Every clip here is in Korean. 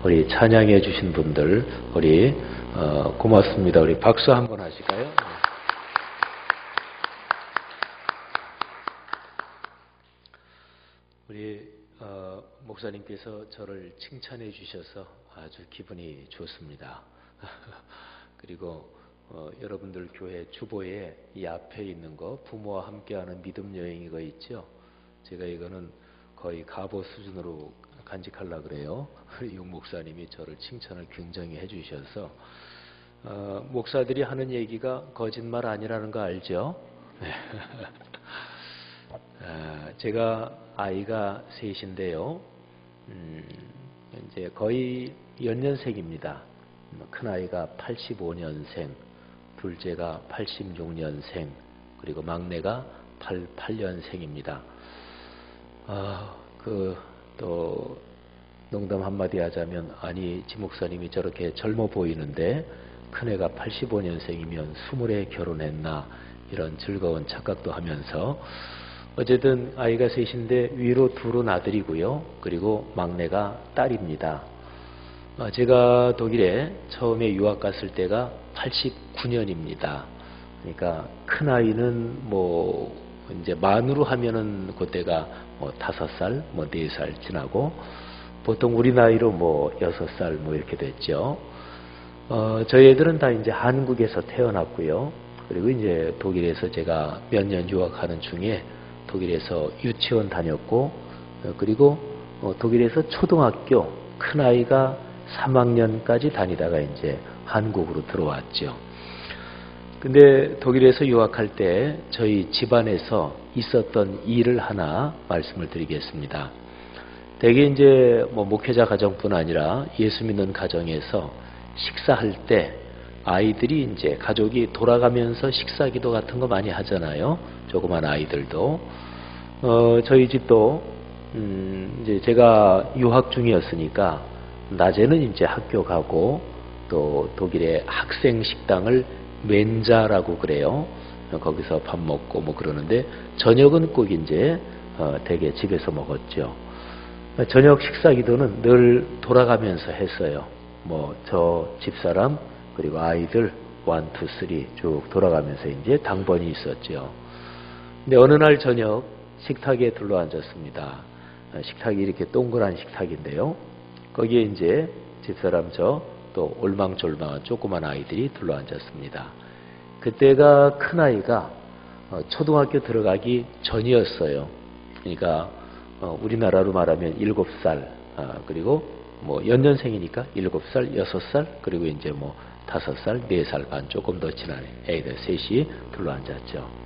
우리 찬양해 주신 분들, 우리 고맙습니다. 우리 박수 한번 하실까요? 우리 목사님께서 저를 칭찬해 주셔서 아주 기분이 좋습니다. 그리고 여러분들 교회 주보에 이 앞에 있는 거 부모와 함께하는 믿음 여행 이거 있죠? 제가 이거는 거의 갑오 수준으로 간직하려고 그래요. 육 목사님이 저를 칭찬을 굉장히 해주셔서 목사들이 하는 얘기가 거짓말 아니라는 거 알죠? 제가 아이가 셋인데요. 이제 거의 연년생입니다. 큰 아이가 85년생, 둘째가 86년생, 그리고 막내가 88년생입니다. 또 농담 한마디 하자면, 아니 지 목사님이 저렇게 젊어 보이는데 큰애가 85년생이면 20에 결혼했나, 이런 즐거운 착각도 하면서, 어쨌든 아이가 셋인데 위로 둘은 아들이고요. 그리고 막내가 딸입니다. 제가 독일에 처음에 유학 갔을 때가 89년입니다. 그러니까 큰 아이는 이제 만으로 하면은 그때가 5살, 4살 지나고, 보통 우리 나이로 6살 이렇게 됐죠. 저희 애들은 다 이제 한국에서 태어났고요. 그리고 이제 독일에서 제가 몇 년 유학하는 중에 독일에서 유치원 다녔고, 그리고 독일에서 초등학교 큰 아이가 3학년까지 다니다가 이제 한국으로 들어왔죠. 근데 독일에서 유학할 때 저희 집안에서 있었던 일을 하나 말씀을 드리겠습니다. 대개 이제 목회자 가정뿐 아니라 예수 믿는 가정에서 식사할 때 아이들이 이제 가족이 돌아가면서 식사 기도 같은 거 많이 하잖아요. 조그만 아이들도. 저희 집도 이제 제가 유학 중이었으니까 낮에는 이제 학교 가고, 또 독일의 학생 식당을 멘자라고 그래요. 거기서 밥 먹고 그러는데, 저녁은 꼭 이제 대개 집에서 먹었죠. 저녁 식사 기도는 늘 돌아가면서 했어요. 저 집사람 그리고 아이들 1, 2, 3 쭉 돌아가면서 이제 당번이 있었죠. 근데 어느 날 저녁 식탁에 둘러앉았습니다. 식탁이 이렇게 동그란 식탁인데요. 거기에 이제 집사람 또 올망졸망한 조그만 아이들이 둘러앉았습니다. 그때가 큰 아이가 초등학교 들어가기 전이었어요. 그러니까 우리나라로 말하면 7살, 그리고 연년생이니까 7살, 6살, 그리고 이제 5살, 4살 반 조금 더 지난 애들 셋이 둘러앉았죠.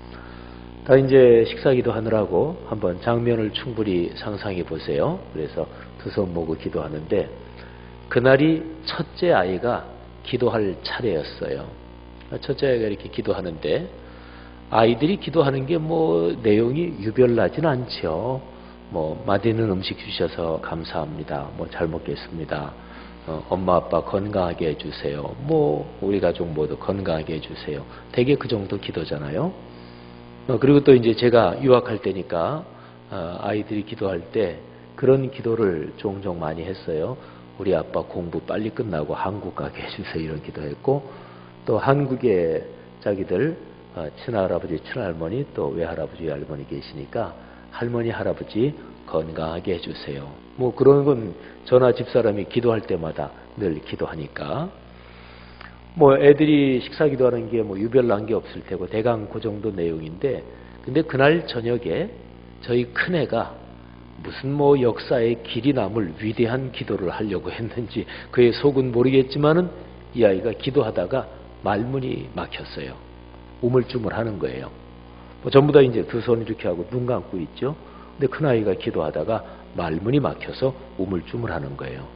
다 이제 식사기도 하느라고 한번 장면을 충분히 상상해 보세요. 그래서 두 손 모고 기도하는데, 그날이 첫째 아이가 기도할 차례였어요. 첫째 아이가 이렇게 기도하는데, 아이들이 기도하는 게 내용이 유별나진 않죠. 맛있는 음식 주셔서 감사합니다. 잘 먹겠습니다. 엄마 아빠 건강하게 해주세요. 우리 가족 모두 건강하게 해주세요. 대개 그 정도 기도잖아요. 그리고 또 이제 제가 유학할 때니까 아이들이 기도할 때 그런 기도를 종종 많이 했어요. 우리 아빠 공부 빨리 끝나고 한국 가게 해주세요. 이런 기도했고, 또 한국에 자기들 친할아버지, 친할머니, 또 외할아버지, 외할머니 계시니까 할머니, 할아버지 건강하게 해주세요. 그런 건 저나 집사람이 기도할 때마다 늘 기도하니까. 애들이 식사 기도하는 게 유별난 게 없을 테고 대강 그 정도 내용인데, 근데 그날 저녁에 저희 큰애가 무슨 역사에 길이 남을 위대한 기도를 하려고 했는지 그의 속은 모르겠지만은 이 아이가 기도하다가 말문이 막혔어요. 우물쭈물하는 거예요. 전부 다 이제 두 손 이렇게 하고 눈 감고 있죠. 근데 큰 아이가 기도하다가 말문이 막혀서 우물쭈물하는 거예요.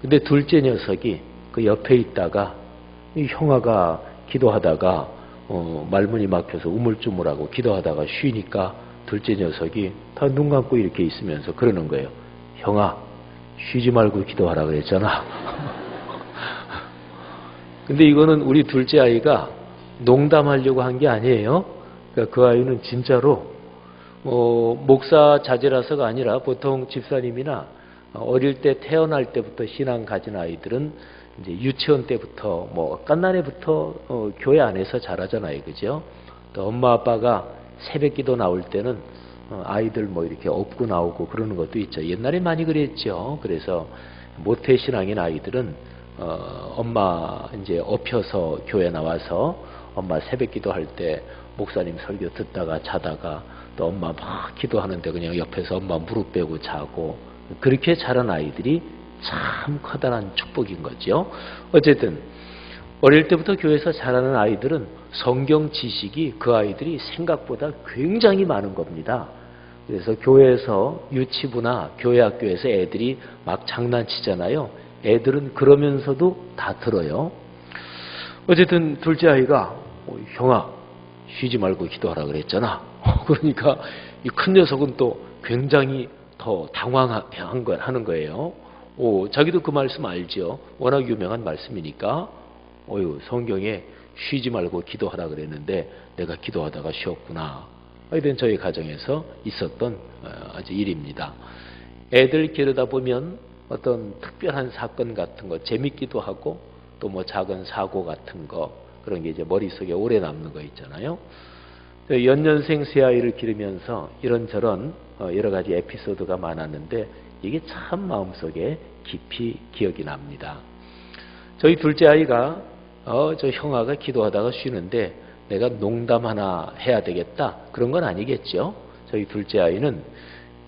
근데 둘째 녀석이 그 옆에 있다가 이 형아가 기도하다가 말문이 막혀서 우물쭈물하고 기도하다가 쉬니까 둘째 녀석이 다 눈 감고 이렇게 있으면서 그러는 거예요. 형아, 쉬지 말고 기도하라 그랬잖아. 근데 이거는 우리 둘째 아이가 농담하려고 한 게 아니에요. 그러니까 그 아이는 진짜로 목사 자제라서가 아니라 보통 집사님이나 어릴 때 태어날 때부터 신앙 가진 아이들은 이제 유치원 때부터 뭐 갓난해부터 교회 안에서 자라잖아요, 그죠? 또 엄마 아빠가 새벽기도 나올 때는 아이들 뭐 이렇게 업고 나오고 그러는 것도 있죠. 옛날에 많이 그랬죠. 그래서 모태 신앙인 아이들은 엄마 이제 업혀서 교회 나와서 엄마 새벽기도 할 때 목사님 설교 듣다가 자다가 또 엄마 막 기도하는데 그냥 옆에서 엄마 무릎 빼고 자고 그렇게 자란 아이들이 참 커다란 축복인 거죠. 어쨌든 어릴 때부터 교회에서 자라는 아이들은 성경 지식이 그 아이들이 생각보다 굉장히 많은 겁니다. 그래서 교회에서 유치부나 교회 학교에서 애들이 막 장난치잖아요. 애들은 그러면서도 다 들어요. 어쨌든 둘째 아이가 형아 쉬지 말고 기도하라 그랬잖아. 그러니까 이 큰 녀석은 또 굉장히 더 당황하는 거예요. 자기도 그 말씀 알죠. 워낙 유명한 말씀이니까. 성경에 쉬지 말고 기도하라 그랬는데 내가 기도하다가 쉬었구나. 하여튼 저희 가정에서 있었던 아주 일입니다. 애들 기르다 보면 어떤 특별한 사건 같은 거 재밌기도 하고 또 뭐 작은 사고 같은 거 그런 게 이제 머릿속에 오래 남는 거 있잖아요. 연년생 새 아이를 기르면서 이런저런 여러 가지 에피소드가 많았는데 이게 참 마음속에 깊이 기억이 납니다. 저희 둘째 아이가 저 형아가 기도하다가 쉬는데 내가 농담 하나 해야 되겠다 그런 건 아니겠죠. 저희 둘째 아이는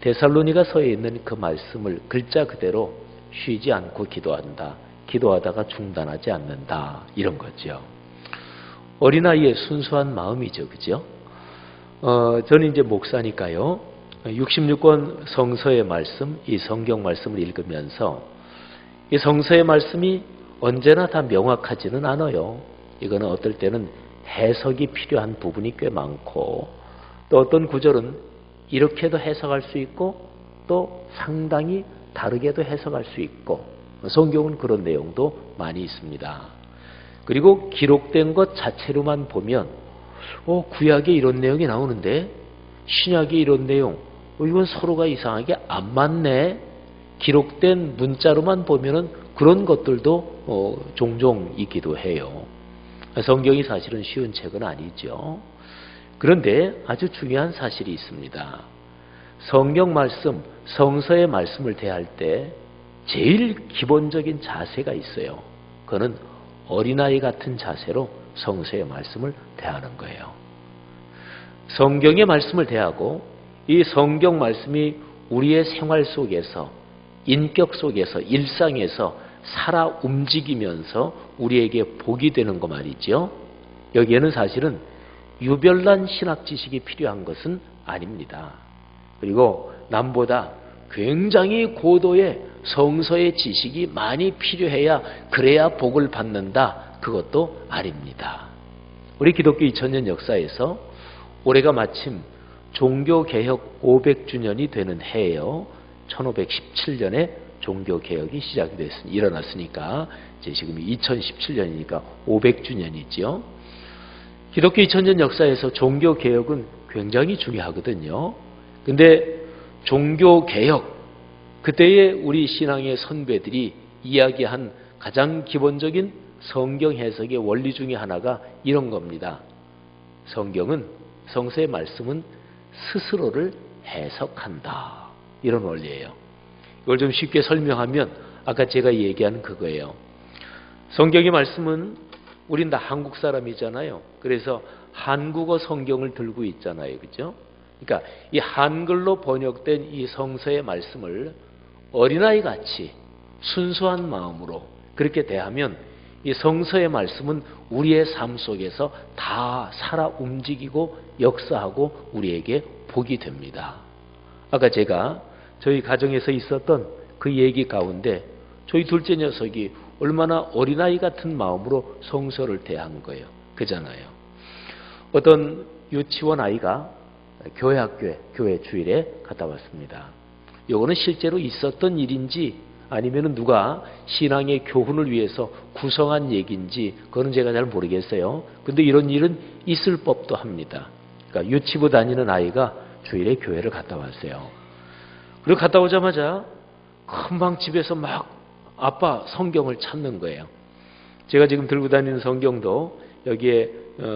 데살로니가서에 있는 그 말씀을 글자 그대로 쉬지 않고 기도한다. 기도하다가 중단하지 않는다. 이런 거죠. 어린아이의 순수한 마음이죠. 그죠? 저는 이제 목사니까요. 66권 성서의 말씀, 이 성경 말씀을 읽으면서 이 성서의 말씀이 언제나 다 명확하지는 않아요. 이거는 어떨 때는 해석이 필요한 부분이 꽤 많고 또 어떤 구절은 이렇게도 해석할 수 있고 또 상당히 다르게도 해석할 수 있고 성경은 그런 내용도 많이 있습니다. 그리고 기록된 것 자체로만 보면 구약에 이런 내용이 나오는데 신약에 이런 내용 이건 서로가 이상하게 안 맞네. 기록된 문자로만 보면은 그런 것들도 종종 있기도 해요. 성경이 사실은 쉬운 책은 아니죠. 그런데 아주 중요한 사실이 있습니다. 성경 말씀, 성서의 말씀을 대할 때 제일 기본적인 자세가 있어요. 그거는 어린아이 같은 자세로 성서의 말씀을 대하는 거예요. 성경의 말씀을 대하고 이 성경 말씀이 우리의 생활 속에서 인격 속에서 일상에서 살아 움직이면서 우리에게 복이 되는 거 말이죠. 여기에는 사실은 유별난 신학 지식이 필요한 것은 아닙니다. 그리고 남보다 굉장히 고도의 성서의 지식이 많이 필요해야 그래야 복을 받는다. 그것도 아닙니다. 우리 기독교 2000년 역사에서 올해가 마침 종교개혁 500주년이 되는 해예요. 1517년에 종교개혁이 일어났으니까 이제 지금 2017년이니까 500주년이죠. 기독교 2000년 역사에서 종교개혁은 굉장히 중요하거든요. 근데 종교개혁, 그때의 우리 신앙의 선배들이 이야기한 가장 기본적인 성경 해석의 원리 중에 하나가 이런 겁니다. 성서의 말씀은 스스로를 해석한다. 이런 원리예요. 이걸 좀 쉽게 설명하면 아까 제가 얘기한 그거예요. 성경의 말씀은 우린 다 한국 사람이잖아요. 그래서 한국어 성경을 들고 있잖아요. 그죠? 그러니까 이 한글로 번역된 이 성서의 말씀을 어린아이 같이 순수한 마음으로 그렇게 대하면 이 성서의 말씀은 우리의 삶 속에서 다 살아 움직이고 역사하고 우리에게 복이 됩니다. 아까 제가 저희 가정에서 있었던 그 얘기 가운데 저희 둘째 녀석이 얼마나 어린아이 같은 마음으로 성서를 대한 거예요. 그잖아요. 어떤 유치원 아이가 교회 학교에 교회 주일에 갔다 왔습니다. 이거는 실제로 있었던 일인지 아니면 누가 신앙의 교훈을 위해서 구성한 얘기인지 그거는 제가 잘 모르겠어요. 근데 이런 일은 있을 법도 합니다. 그러니까 유치부 다니는 아이가 주일에 교회를 갔다 왔어요. 그리고 갔다 오자마자 금방 집에서 막 아빠 성경을 찾는 거예요. 제가 지금 들고 다니는 성경도 여기에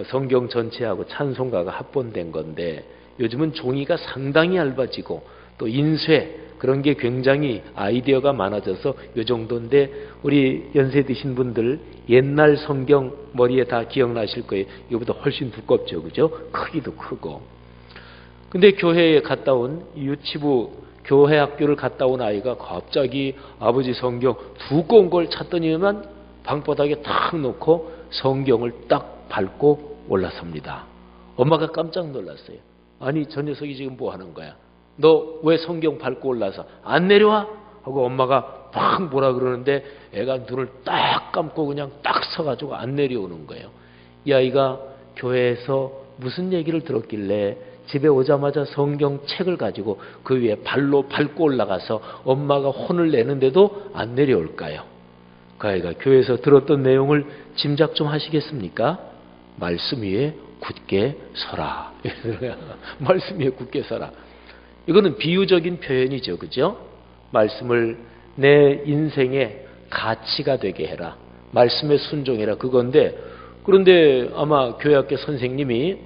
성경 전체하고 찬송가가 합본된 건데 요즘은 종이가 상당히 얇아지고 또 인쇄 그런 게 굉장히 아이디어가 많아져서 요 정도인데 우리 연세 드신 분들 옛날 성경 머리에 다 기억나실 거예요. 이거보다 훨씬 두껍죠. 그죠? 크기도 크고. 근데 교회에 갔다 온 유치부 교회 학교를 갔다 온 아이가 갑자기 아버지 성경 두꺼운 걸 찾더니만 방바닥에 탁 놓고 성경을 딱 밟고 올라섭니다. 엄마가 깜짝 놀랐어요. 아니 저 녀석이 지금 뭐 하는 거야? 너 왜 성경 밟고 올라서 안 내려와? 하고 엄마가 팍 뭐라 그러는데 애가 눈을 딱 감고 그냥 딱 서가지고 안 내려오는 거예요. 이 아이가 교회에서 무슨 얘기를 들었길래 집에 오자마자 성경책을 가지고 그 위에 발로 밟고 올라가서 엄마가 혼을 내는데도 안 내려올까요? 그 아이가 교회에서 들었던 내용을 짐작 좀 하시겠습니까? 말씀 위에 굳게 서라. 말씀 위에 굳게 서라. 이거는 비유적인 표현이죠. 그죠? 말씀을 내 인생의 가치가 되게 해라. 말씀에 순종해라. 그건데 그런데 아마 교회학교 선생님이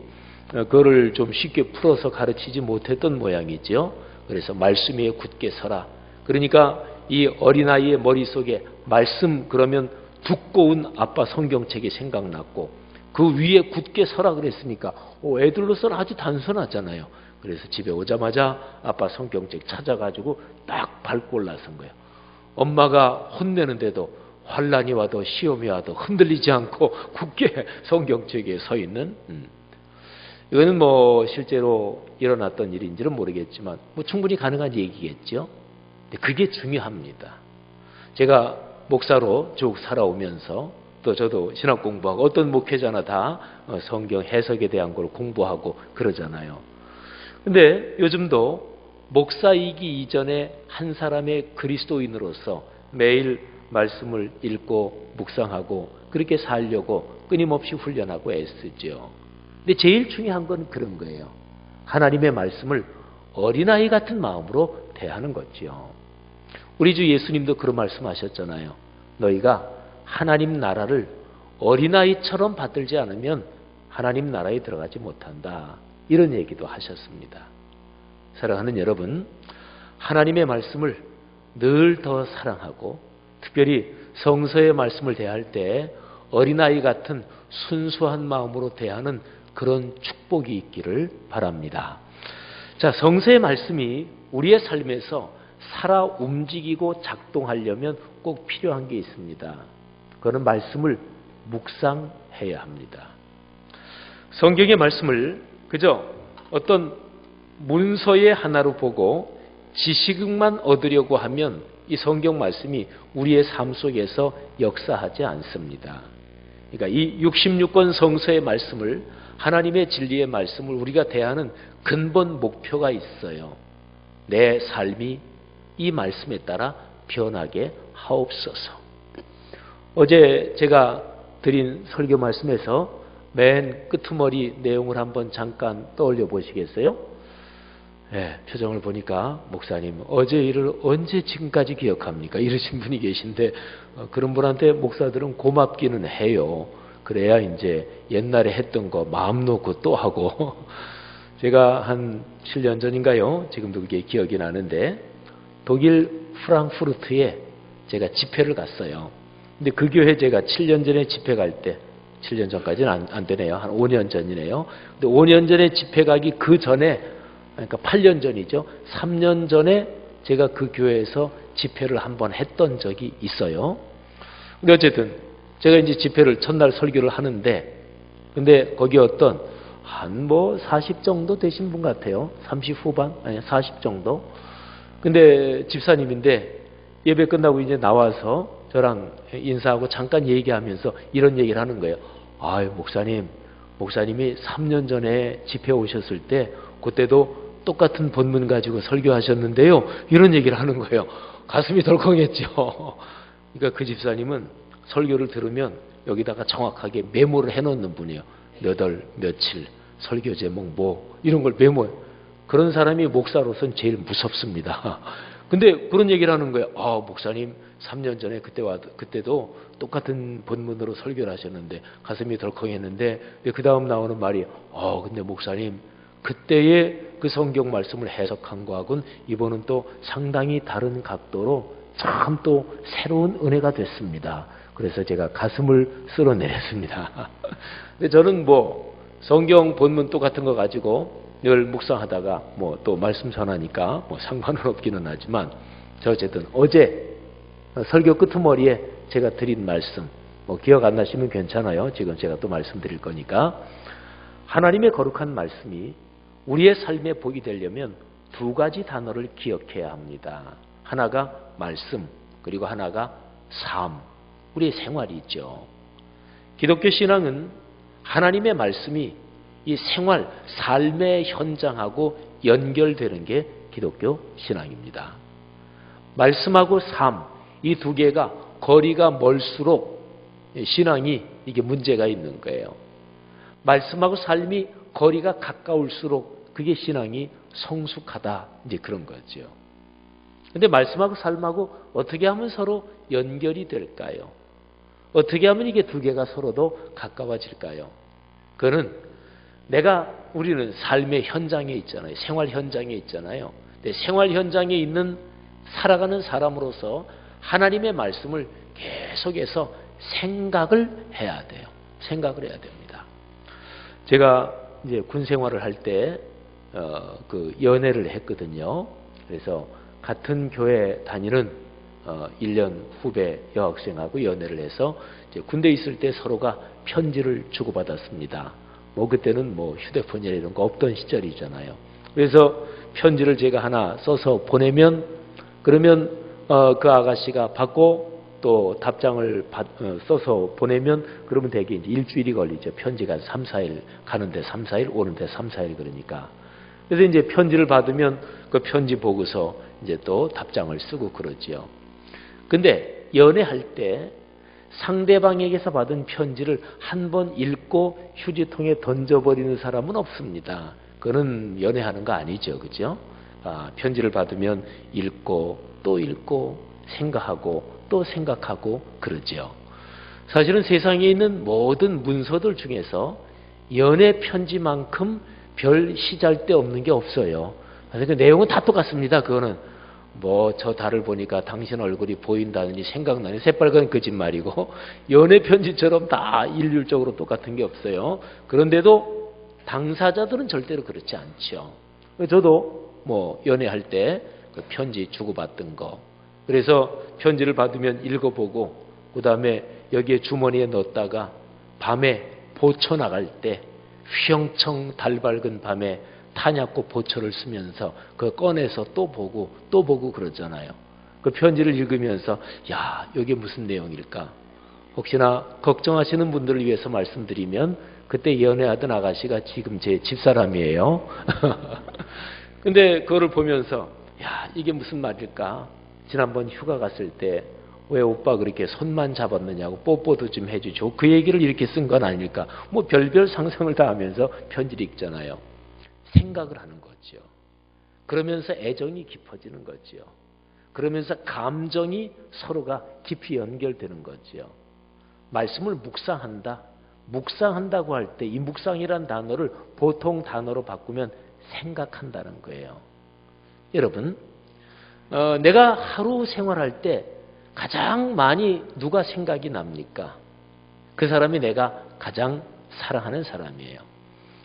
그거를 좀 쉽게 풀어서 가르치지 못했던 모양이죠. 그래서 말씀 위에 굳게 서라. 그러니까 이 어린아이의 머릿속에 말씀 그러면 두꺼운 아빠 성경책이 생각났고 그 위에 굳게 서라 그랬으니까 애들로서는 아주 단순하잖아요. 그래서 집에 오자마자 아빠 성경책 찾아가지고 딱 밟고 올라선 거예요. 엄마가 혼내는데도 환란이 와도 시험이 와도 흔들리지 않고 굳게 성경책에 서 있는 이거는 뭐 실제로 일어났던 일인지는 모르겠지만 뭐 충분히 가능한 얘기겠죠. 근데 그게 중요합니다. 제가 목사로 쭉 살아오면서 또 저도 신학 공부하고 어떤 목회자나 다 성경 해석에 대한 걸 공부하고 그러잖아요. 근데 요즘도 목사이기 이전에 한 사람의 그리스도인으로서 매일 말씀을 읽고 묵상하고 그렇게 살려고 끊임없이 훈련하고 애쓰죠. 근데 제일 중요한 건 그런 거예요. 하나님의 말씀을 어린아이 같은 마음으로 대하는 거죠. 우리 주 예수님도 그런 말씀하셨잖아요. 너희가 하나님 나라를 어린아이처럼 받들지 않으면 하나님 나라에 들어가지 못한다. 이런 얘기도 하셨습니다. 사랑하는 여러분, 하나님의 말씀을 늘 더 사랑하고 특별히 성서의 말씀을 대할 때 어린아이 같은 순수한 마음으로 대하는 그런 축복이 있기를 바랍니다. 자, 성서의 말씀이 우리의 삶에서 살아 움직이고 작동하려면 꼭 필요한 게 있습니다. 그거는 말씀을 묵상해야 합니다. 성경의 말씀을 그저 어떤 문서의 하나로 보고 지식만 얻으려고 하면 이 성경 말씀이 우리의 삶 속에서 역사하지 않습니다. 그러니까 이 66권 성서의 말씀을 하나님의 진리의 말씀을 우리가 대하는 근본 목표가 있어요. 내 삶이 이 말씀에 따라 변하게 하옵소서. 어제 제가 드린 설교 말씀에서 맨 끄트머리 내용을 한번 잠깐 떠올려 보시겠어요? 네, 표정을 보니까 목사님 어제 일을 언제 지금까지 기억합니까? 이러신 분이 계신데 그런 분한테 목사들은 고맙기는 해요. 그래야 이제 옛날에 했던 거 마음 놓고 또 하고 제가 한 7년 전인가요? 지금도 그게 기억이 나는데 독일 프랑크푸르트에 제가 집회를 갔어요. 근데 그 교회 제가 7년 전에 집회 갈 때 7년 전까지는 안 되네요. 한 5년 전이네요. 근데 5년 전에 집회 가기 그 전에 그러니까 8년 전이죠. 3년 전에 제가 그 교회에서 집회를 한번 했던 적이 있어요. 근데 어쨌든 제가 이제 집회를 첫날 설교를 하는데 근데 거기 어떤 한 40 정도 되신 분 같아요. 30 후반? 아니 40 정도. 근데 집사님인데 예배 끝나고 이제 나와서 저랑 인사하고 잠깐 얘기하면서 이런 얘기를 하는 거예요. 아유, 목사님이 3년 전에 집회 오셨을 때 그때도 똑같은 본문 가지고 설교하셨는데요. 이런 얘기를 하는 거예요. 가슴이 덜컹했죠. 그러니까 그 집사님은 설교를 들으면 여기다가 정확하게 메모를 해놓는 분이에요. 몇 월, 며칠, 설교 제목 뭐 이런 걸 메모해요. 그런 사람이 목사로서는 제일 무섭습니다. 근데 그런 얘기를 하는 거예요. 목사님 3년 전에 그때도 똑같은 본문으로 설교를 하셨는데 가슴이 덜컹했는데 그 다음 나오는 말이 근데 목사님 그때의 그 성경 말씀을 해석한 거하고는 이번은 또 상당히 다른 각도로 참 또 새로운 은혜가 됐습니다. 그래서 제가 가슴을 쓸어내렸습니다. 근데 저는 성경 본문 똑같은 거 가지고 늘 묵상하다가 또 말씀 전하니까 상관은 없기는 하지만 어쨌든 어제 설교 끄트머리에 제가 드린 말씀 기억 안 나시면 괜찮아요. 지금 제가 또 말씀드릴 거니까 하나님의 거룩한 말씀이 우리의 삶에 복이 되려면 두 가지 단어를 기억해야 합니다. 하나가 말씀 그리고 하나가 삶, 우리의 생활이 있죠. 기독교 신앙은 하나님의 말씀이 이 생활, 삶의 현장하고 연결되는 게 기독교 신앙입니다. 말씀하고 삶, 이 두 개가 거리가 멀수록 신앙이 이게 문제가 있는 거예요. 말씀하고 삶이 거리가 가까울수록 그게 신앙이 성숙하다, 이제 그런 거죠. 근데 말씀하고 삶하고 어떻게 하면 서로 연결이 될까요? 어떻게 하면 이게 두 개가 서로도 가까워질까요? 그거는 우리는 삶의 현장에 있잖아요. 생활 현장에 있잖아요. 근데 생활 현장에 있는 살아가는 사람으로서 하나님의 말씀을 계속해서 생각을 해야 돼요. 생각을 해야 됩니다. 제가 이제 군 생활을 할 때 연애를 했거든요. 그래서 같은 교회 다니는 1년 후배 여학생하고 연애를 해서 이제 군대에 있을 때 서로가 편지를 주고받았습니다. 그때는 휴대폰이나 이런 거 없던 시절이잖아요. 그래서 편지를 제가 하나 써서 보내면 그러면 그 아가씨가 받고 또 답장을 써서 보내면 그러면 되게 이제 일주일이 걸리죠. 편지가 3, 4일 가는데 3, 4일 오는데 3, 4일 그러니까. 그래서 이제 편지를 받으면 그 편지 보고서 이제 또 답장을 쓰고 그러지요. 근데 연애할 때 상대방에게서 받은 편지를 한 번 읽고 휴지통에 던져버리는 사람은 없습니다. 그거는 연애하는 거 아니죠. 그죠? 편지를 받으면 읽고 또 읽고 생각하고 또 생각하고 그러죠. 사실은 세상에 있는 모든 문서들 중에서 연애 편지만큼 별 시잘데없는 게 없어요. 그래서 그 내용은 다 똑같습니다. 그거는 저 달을 보니까 당신 얼굴이 보인다느니 생각나니 새빨간 거짓말이고 연애 편지처럼 다 일률적으로 똑같은 게 없어요. 그런데도 당사자들은 절대로 그렇지 않죠. 저도 연애할 때 그 편지 주고받던 거, 그래서 편지를 받으면 읽어보고 그 다음에 여기에 주머니에 넣었다가 밤에 보초 나갈 때 휘영청 달 밝은 밤에 탄약고 보초를 쓰면서 그거 꺼내서 또 보고 그러잖아요. 그 편지를 읽으면서 여기 무슨 내용일까? 혹시나 걱정하시는 분들을 위해서 말씀드리면 그때 연애하던 아가씨가 지금 제 집사람이에요. 근데 그거를 보면서 이게 무슨 말일까? 지난번 휴가 갔을 때 왜 오빠 그렇게 손만 잡았느냐고 뽀뽀도 좀 해주죠. 그 얘기를 이렇게 쓴 건 아닐까? 별별 상상을 다 하면서 편지를 읽잖아요. 생각을 하는 거죠. 그러면서 애정이 깊어지는 거죠. 그러면서 감정이 서로가 깊이 연결되는 거죠. 말씀을 묵상한다고 할 때 이 묵상이란 단어를 보통 단어로 바꾸면 생각한다는 거예요. 여러분, 내가 하루 생활할 때 가장 많이 누가 생각이 납니까? 그 사람이 내가 가장 사랑하는 사람이에요.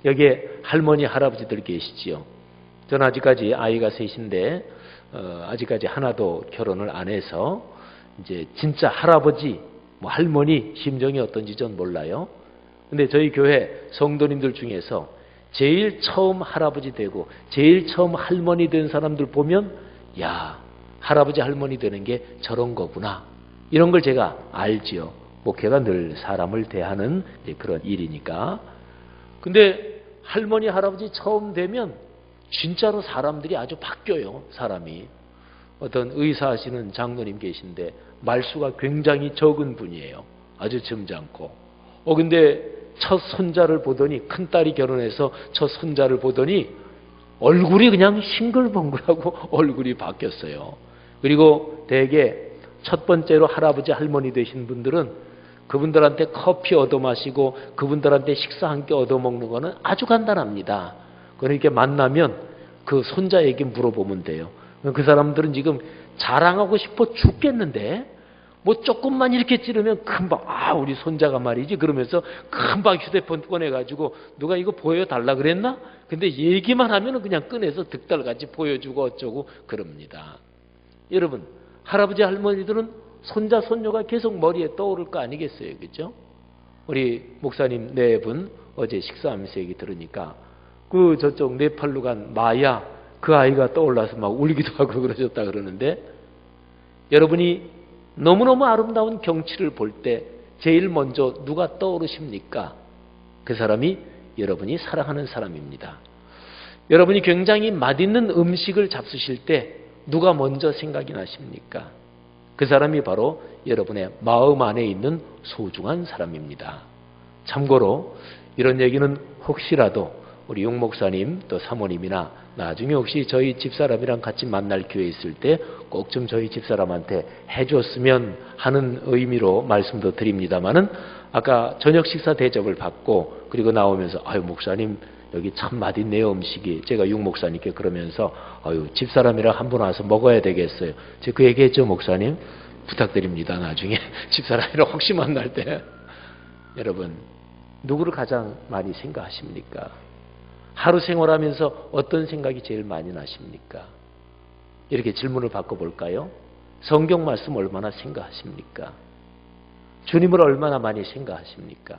여기에 할머니, 할아버지들 계시지요. 저는 아직까지 아이가 셋인데 아직까지 하나도 결혼을 안 해서 이제 진짜 할아버지, 할머니 심정이 어떤지 전 몰라요. 근데 저희 교회 성도님들 중에서 제일 처음 할아버지 되고 제일 처음 할머니 된 사람들 보면 할아버지 할머니 되는 게 저런 거구나. 이런 걸 제가 알지요. 목회가 늘 사람을 대하는 그런 일이니까. 근데 할머니 할아버지 처음 되면 진짜로 사람들이 아주 바뀌어요. 사람이. 어떤 의사하시는 장로님 계신데 말수가 굉장히 적은 분이에요. 아주 점잖고. 근데 첫 손자를 보더니, 큰딸이 결혼해서 첫 손자를 보더니 얼굴이 그냥 싱글벙글하고 얼굴이 바뀌었어요. 그리고 대개 첫 번째로 할아버지 할머니 되신 분들은 그분들한테 커피 얻어 마시고 그분들한테 식사 한 끼 얻어 먹는 거는 아주 간단합니다. 그러니까 만나면 그 손자에게 물어보면 돼요. 그 사람들은 지금 자랑하고 싶어 죽겠는데 뭐 조금만 이렇게 찌르면 금방 우리 손자가 말이지 그러면서 금방 휴대폰 꺼내가지고 누가 이거 보여달라 그랬나? 근데 얘기만 하면 그냥 꺼내서 득달같이 보여주고 어쩌고 그럽니다. 여러분 할아버지 할머니들은 손자 손녀가 계속 머리에 떠오를 거 아니겠어요, 그죠? 우리 목사님 네 분 어제 식사하면서 얘기 들으니까 그 저쪽 네팔로 간 마야 그 아이가 떠올라서 막 울기도 하고 그러셨다 그러는데 여러분이 너무너무 아름다운 경치를 볼 때 제일 먼저 누가 떠오르십니까? 그 사람이 여러분이 사랑하는 사람입니다. 여러분이 굉장히 맛있는 음식을 잡수실 때 누가 먼저 생각이 나십니까? 그 사람이 바로 여러분의 마음 안에 있는 소중한 사람입니다. 참고로 이런 얘기는 혹시라도 우리 용 목사님 또 사모님이나 나중에 혹시 저희 집사람이랑 같이 만날 기회 있을 때 꼭 좀 저희 집사람한테 해줬으면 하는 의미로 말씀도 드립니다마는 아까 저녁 식사 대접을 받고 그리고 나오면서 목사님 여기 참 맛있네요 음식이. 제가 육 목사님께 그러면서 집사람이랑 한번 와서 먹어야 되겠어요. 제가 그 얘기했죠 목사님. 부탁드립니다. 나중에 집사람이랑 혹시 만날 때. 여러분 누구를 가장 많이 생각하십니까? 하루 생활하면서 어떤 생각이 제일 많이 나십니까? 이렇게 질문을 바꿔볼까요? 성경 말씀 얼마나 생각하십니까? 주님을 얼마나 많이 생각하십니까?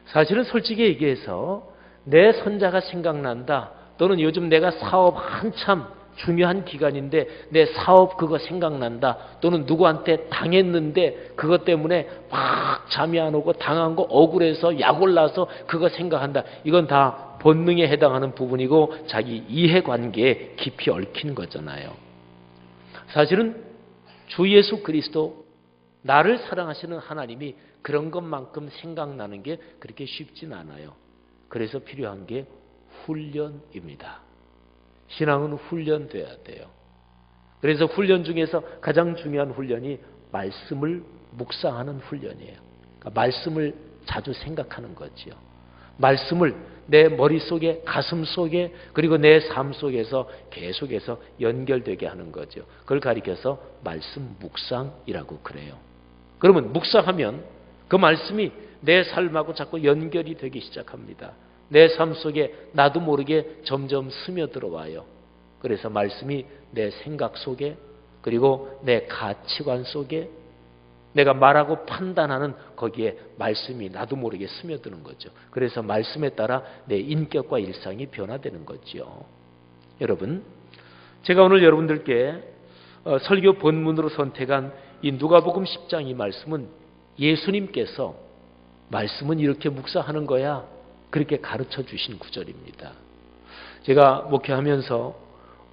사실은 솔직히 얘기해서 내 손자가 생각난다 또는 요즘 내가 사업 한참 중요한 기간인데 내 사업 그거 생각난다 또는 누구한테 당했는데 그것 때문에 막 잠이 안 오고 당한 거 억울해서 약 올라서 그거 생각한다. 이건 다 본능에 해당하는 부분이고 자기 이해관계에 깊이 얽힌 거잖아요. 사실은 주 예수 그리스도 나를 사랑하시는 하나님이 그런 것만큼 생각나는 게 그렇게 쉽진 않아요. 그래서 필요한 게 훈련입니다. 신앙은 훈련돼야 돼요. 그래서 훈련 중에서 가장 중요한 훈련이 말씀을 묵상하는 훈련이에요. 그러니까 말씀을 자주 생각하는 거지요. 말씀을 내 머릿속에 가슴 속에 그리고 내 삶 속에서 계속해서 연결되게 하는 거죠. 그걸 가리켜서 말씀 묵상이라고 그래요. 그러면 묵상하면 그 말씀이 내 삶하고 자꾸 연결이 되기 시작합니다. 내 삶 속에 나도 모르게 점점 스며들어와요. 그래서 말씀이 내 생각 속에 그리고 내 가치관 속에 내가 말하고 판단하는 거기에 말씀이 나도 모르게 스며드는 거죠. 그래서 말씀에 따라 내 인격과 일상이 변화되는 거죠. 여러분, 제가 오늘 여러분들께 설교 본문으로 선택한 이 누가복음 10장 이 말씀은 예수님께서 말씀은 이렇게 묵상하는 거야 그렇게 가르쳐 주신 구절입니다. 제가 목회하면서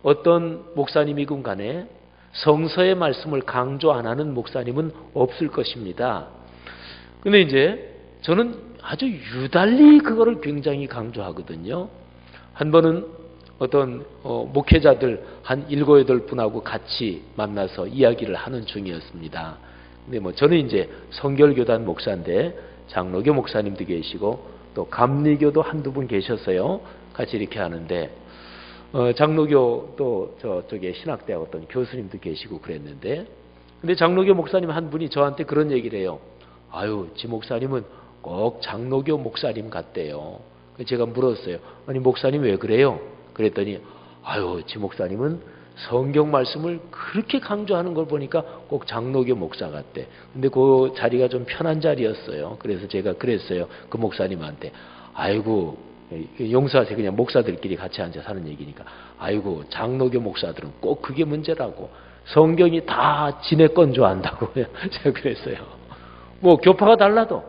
어떤 목사님이건 간에 성서의 말씀을 강조 안 하는 목사님은 없을 것입니다. 근데 이제 저는 아주 유달리 그거를 굉장히 강조하거든요. 한 번은 어떤 목회자들 한 7, 8분하고 같이 만나서 이야기를 하는 중이었습니다. 근데 저는 이제 성결교단 목사인데 장로교 목사님도 계시고 또 감리교도 한두 분 계셨어요. 같이 이렇게 하는데 장로교 또 저쪽에 신학대학 어떤 교수님도 계시고 그랬는데 근데 장로교 목사님 한 분이 저한테 그런 얘기를 해요. 지 목사님은 꼭 장로교 목사님 같대요. 제가 물었어요. 아니 목사님 왜 그래요? 그랬더니 지 목사님은 성경 말씀을 그렇게 강조하는 걸 보니까 꼭 장로교 목사 같대. 근데 그 자리가 좀 편한 자리였어요. 그래서 제가 그랬어요. 그 목사님한테 용서하세요. 그냥 목사들끼리 같이 앉아서 하는 얘기니까. 장로교 목사들은 꼭 그게 문제라고. 성경이 다 지네 건 좋아한다고. 제가 그랬어요. 교파가 달라도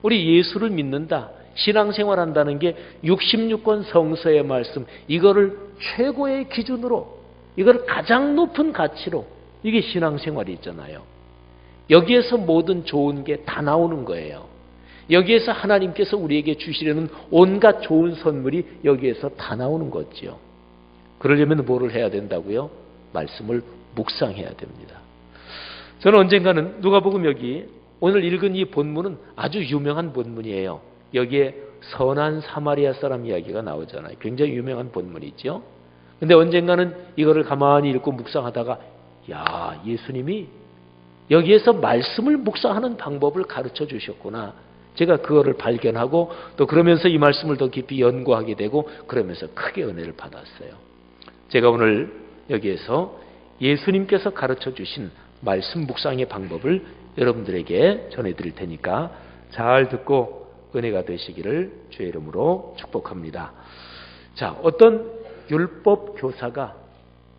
우리 예수를 믿는다. 신앙생활한다는 게 66권 성서의 말씀 이거를 최고의 기준으로 이걸 가장 높은 가치로 이게 신앙생활이 있잖아요. 여기에서 모든 좋은 게 다 나오는 거예요. 여기에서 하나님께서 우리에게 주시려는 온갖 좋은 선물이 여기에서 다 나오는 거지요. 그러려면 뭐를 해야 된다고요? 말씀을 묵상해야 됩니다. 저는 언젠가는 누가복음 여기 오늘 읽은 이 본문은 아주 유명한 본문이에요. 여기에 선한 사마리아 사람 이야기가 나오잖아요. 굉장히 유명한 본문이죠. 근데 언젠가는 이거를 가만히 읽고 묵상하다가 야, 예수님이 여기에서 말씀을 묵상하는 방법을 가르쳐 주셨구나. 제가 그거를 발견하고 또 그러면서 이 말씀을 더 깊이 연구하게 되고 그러면서 크게 은혜를 받았어요. 제가 오늘 여기에서 예수님께서 가르쳐 주신 말씀 묵상의 방법을 여러분들에게 전해드릴 테니까 잘 듣고 은혜가 되시기를 주의 이름으로 축복합니다. 자, 어떤 율법 교사가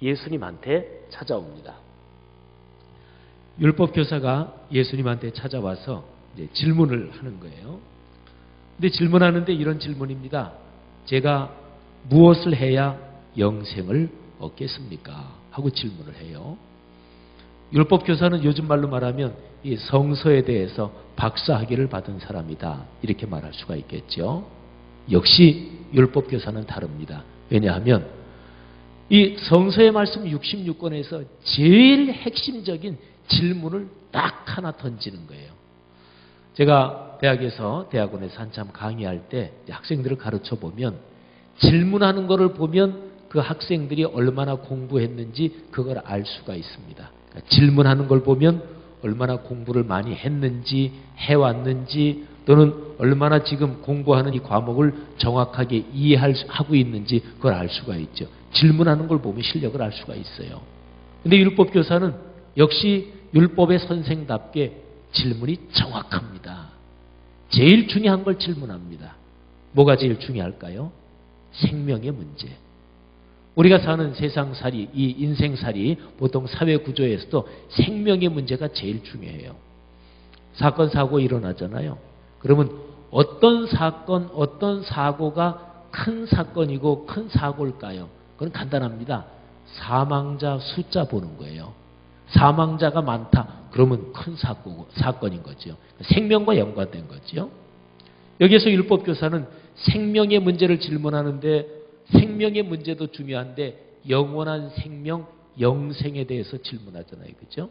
예수님한테 찾아옵니다. 율법 교사가 예수님한테 찾아와서 이제 질문을 하는 거예요. 근데 질문하는데 이런 질문입니다. 제가 무엇을 해야 영생을 얻겠습니까? 하고 질문을 해요. 율법 교사는 요즘 말로 말하면 이 성서에 대해서 박사학위를 받은 사람이다. 이렇게 말할 수가 있겠죠. 역시 율법 교사는 다릅니다. 왜냐하면 이 성서의 말씀 66권에서 제일 핵심적인 질문을 딱 하나 던지는 거예요. 제가 대학원에서 한참 강의할 때 학생들을 가르쳐 보면 질문하는 것을 보면 그 학생들이 얼마나 공부했는지 그걸 알 수가 있습니다. 그러니까 질문하는 걸 보면 얼마나 공부를 많이 했는지 해왔는지 또는 얼마나 지금 공부하는 이 과목을 정확하게 이해하고 있는지 그걸 알 수가 있죠. 질문하는 걸 보면 실력을 알 수가 있어요. 근데 율법교사는 역시 율법의 선생답게 질문이 정확합니다. 제일 중요한 걸 질문합니다. 뭐가 제일 중요할까요? 생명의 문제. 우리가 사는 세상살이, 이 인생살이 보통 사회구조에서도 생명의 문제가 제일 중요해요. 사건, 사고 일어나잖아요. 그러면 어떤 사건, 어떤 사고가 큰 사건이고 큰 사고일까요? 그건 간단합니다. 사망자 숫자 보는 거예요. 사망자가 많다. 그러면 큰 사건인 거죠. 생명과 연관된 거죠. 여기에서 율법교사는 생명의 문제를 질문하는데 생명의 문제도 중요한데 영원한 생명, 영생에 대해서 질문하잖아요. 그죠?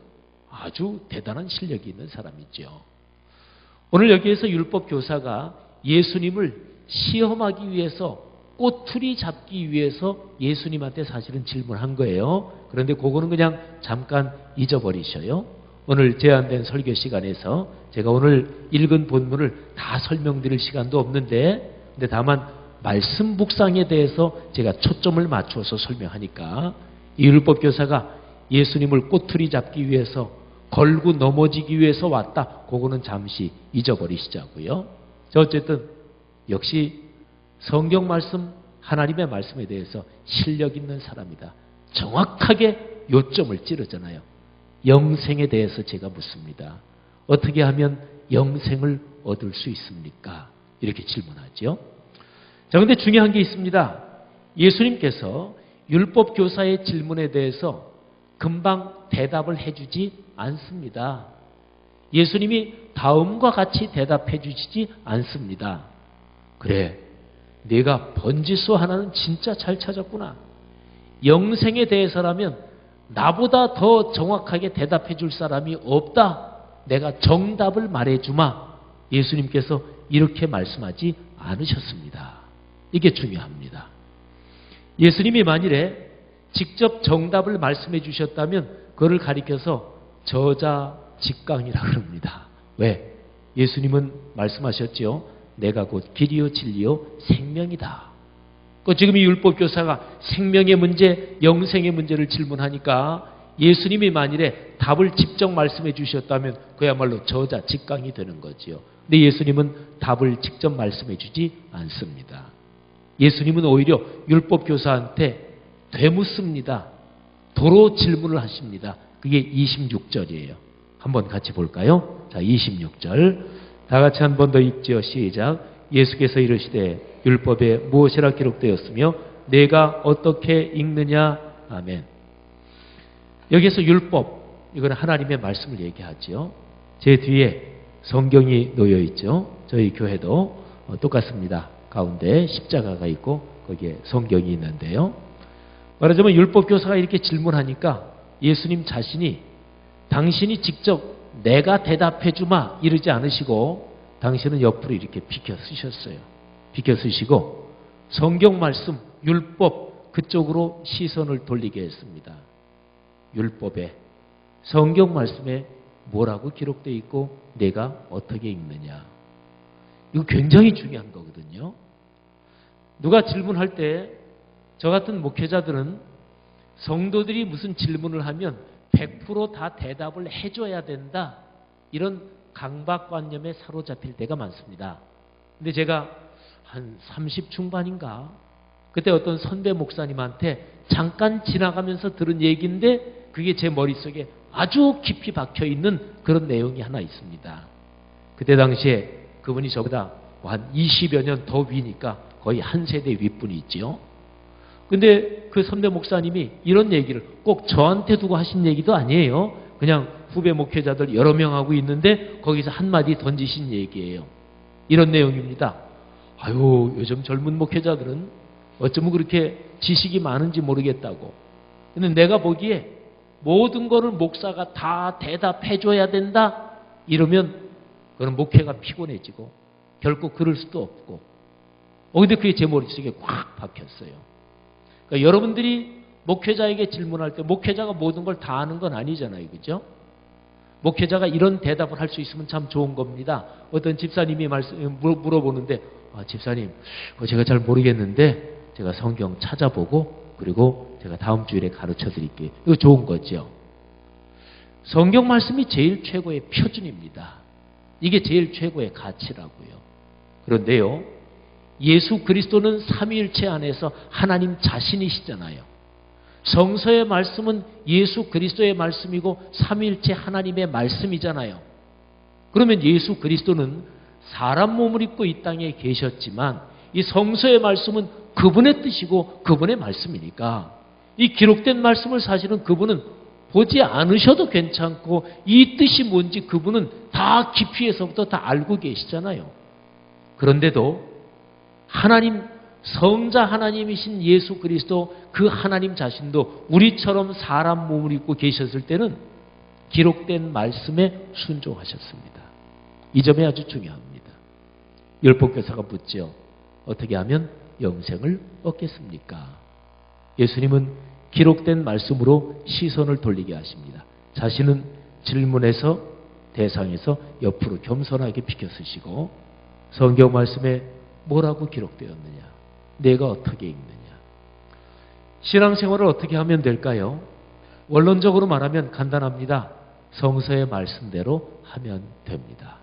아주 대단한 실력이 있는 사람이죠. 오늘 여기에서 율법교사가 예수님을 시험하기 위해서 꼬투리 잡기 위해서 예수님한테 사실은 질문한 거예요. 그런데 그거는 그냥 잠깐 잊어버리셔요. 오늘 제한된 설교 시간에서 제가 오늘 읽은 본문을 다 설명드릴 시간도 없는데 근데 다만 말씀 묵상에 대해서 제가 초점을 맞추어서 설명하니까 이 율법교사가 예수님을 꼬투리 잡기 위해서 걸고 넘어지기 위해서 왔다. 그거는 잠시 잊어버리시자고요. 어쨌든 역시 성경 말씀, 하나님의 말씀에 대해서 실력 있는 사람이다. 정확하게 요점을 찌르잖아요. 영생에 대해서 제가 묻습니다. 어떻게 하면 영생을 얻을 수 있습니까? 이렇게 질문하죠. 자, 근데 중요한 게 있습니다. 예수님께서 율법 교사의 질문에 대해서 금방 대답을 해주지 않습니다. 예수님이 다음과 같이 대답해 주시지 않습니다. 그래, 네가 번지수 하나는 진짜 잘 찾았구나. 영생에 대해서라면 나보다 더 정확하게 대답해 줄 사람이 없다. 내가 정답을 말해주마. 예수님께서 이렇게 말씀하지 않으셨습니다. 이게 중요합니다. 예수님이 만일에 직접 정답을 말씀해 주셨다면 그거를 가리켜서 저자직강이라고 합니다. 왜? 예수님은 말씀하셨죠. 내가 곧 길이요 진리요 생명이다. 지금 이 율법교사가 생명의 문제, 영생의 문제를 질문하니까 예수님이 만일에 답을 직접 말씀해 주셨다면 그야말로 저자직강이 되는 거죠. 근데 예수님은 답을 직접 말씀해 주지 않습니다. 예수님은 오히려 율법교사한테 되묻습니다. 도로 질문을 하십니다. 그게 26절이에요. 한번 같이 볼까요? 자, 26절. 다 같이 한 번 더 읽죠. 시작. 예수께서 이르시되 율법에 무엇이라 기록되었으며 내가 어떻게 읽느냐. 아멘. 여기서 율법, 이건 하나님의 말씀을 얘기하죠. 제 뒤에 성경이 놓여 있죠. 저희 교회도 똑같습니다. 가운데 십자가가 있고 거기에 성경이 있는데요. 말하자면 율법교사가 이렇게 질문하니까 예수님 자신이 당신이 직접 내가 대답해 주마 이러지 않으시고 당신은 옆으로 이렇게 비켜 쓰셨어요. 비켜 쓰시고 성경 말씀, 율법 그쪽으로 시선을 돌리게 했습니다. 율법에, 성경 말씀에 뭐라고 기록되어 있고 내가 어떻게 읽느냐. 이거 굉장히 중요한 거거든요. 누가 질문할 때 저 같은 목회자들은 성도들이 무슨 질문을 하면 100% 다 대답을 해줘야 된다. 이런 강박관념에 사로잡힐 때가 많습니다. 근데 제가 한 30 중반인가? 그때 어떤 선배 목사님한테 잠깐 지나가면서 들은 얘기인데 그게 제 머릿속에 아주 깊이 박혀 있는 그런 내용이 하나 있습니다. 그때 당시에 그분이 저보다 한 20여 년 더 위니까 거의 한 세대 윗분이 있지요. 근데 그 선배 목사님이 이런 얘기를 꼭 저한테 두고 하신 얘기도 아니에요. 그냥 후배 목회자들 여러 명하고 있는데 거기서 한마디 던지신 얘기예요. 이런 내용입니다. 아유, 요즘 젊은 목회자들은 어쩌면 그렇게 지식이 많은지 모르겠다고. 근데 내가 보기에 모든 거를 목사가 다 대답해줘야 된다? 이러면 그런 목회가 피곤해지고 결코 그럴 수도 없고. 근데 그게 제 머릿속에 꽉 박혔어요. 그러니까 여러분들이 목회자에게 질문할 때 목회자가 모든 걸 다 아는 건 아니잖아요. 그죠? 목회자가 이런 대답을 할 수 있으면 참 좋은 겁니다. 어떤 집사님이 물어보는데 집사님 제가 잘 모르겠는데 제가 성경 찾아보고 그리고 제가 다음 주일에 가르쳐 드릴게요. 이거 좋은 거죠. 성경 말씀이 제일 최고의 표준입니다. 이게 제일 최고의 가치라고요. 그런데요, 예수 그리스도는 삼위일체 안에서 하나님 자신이시잖아요. 성서의 말씀은 예수 그리스도의 말씀이고 삼위일체 하나님의 말씀이잖아요. 그러면 예수 그리스도는 사람 몸을 입고 이 땅에 계셨지만 이 성서의 말씀은 그분의 뜻이고 그분의 말씀이니까 이 기록된 말씀을 사실은 그분은 보지 않으셔도 괜찮고 이 뜻이 뭔지 그분은 다 깊이에서부터 다 알고 계시잖아요. 그런데도 하나님, 성자 하나님이신 예수 그리스도 그 하나님 자신도 우리처럼 사람 몸을 입고 계셨을 때는 기록된 말씀에 순종하셨습니다. 이 점이 아주 중요합니다. 율법교사가 묻죠. 어떻게 하면 영생을 얻겠습니까? 예수님은 기록된 말씀으로 시선을 돌리게 하십니다. 자신은 질문에서 대상에서 옆으로 겸손하게 비켜 쓰시고 성경 말씀에 뭐라고 기록되었느냐? 내가 어떻게 읽느냐? 신앙생활을 어떻게 하면 될까요? 원론적으로 말하면 간단합니다. 성서의 말씀대로 하면 됩니다.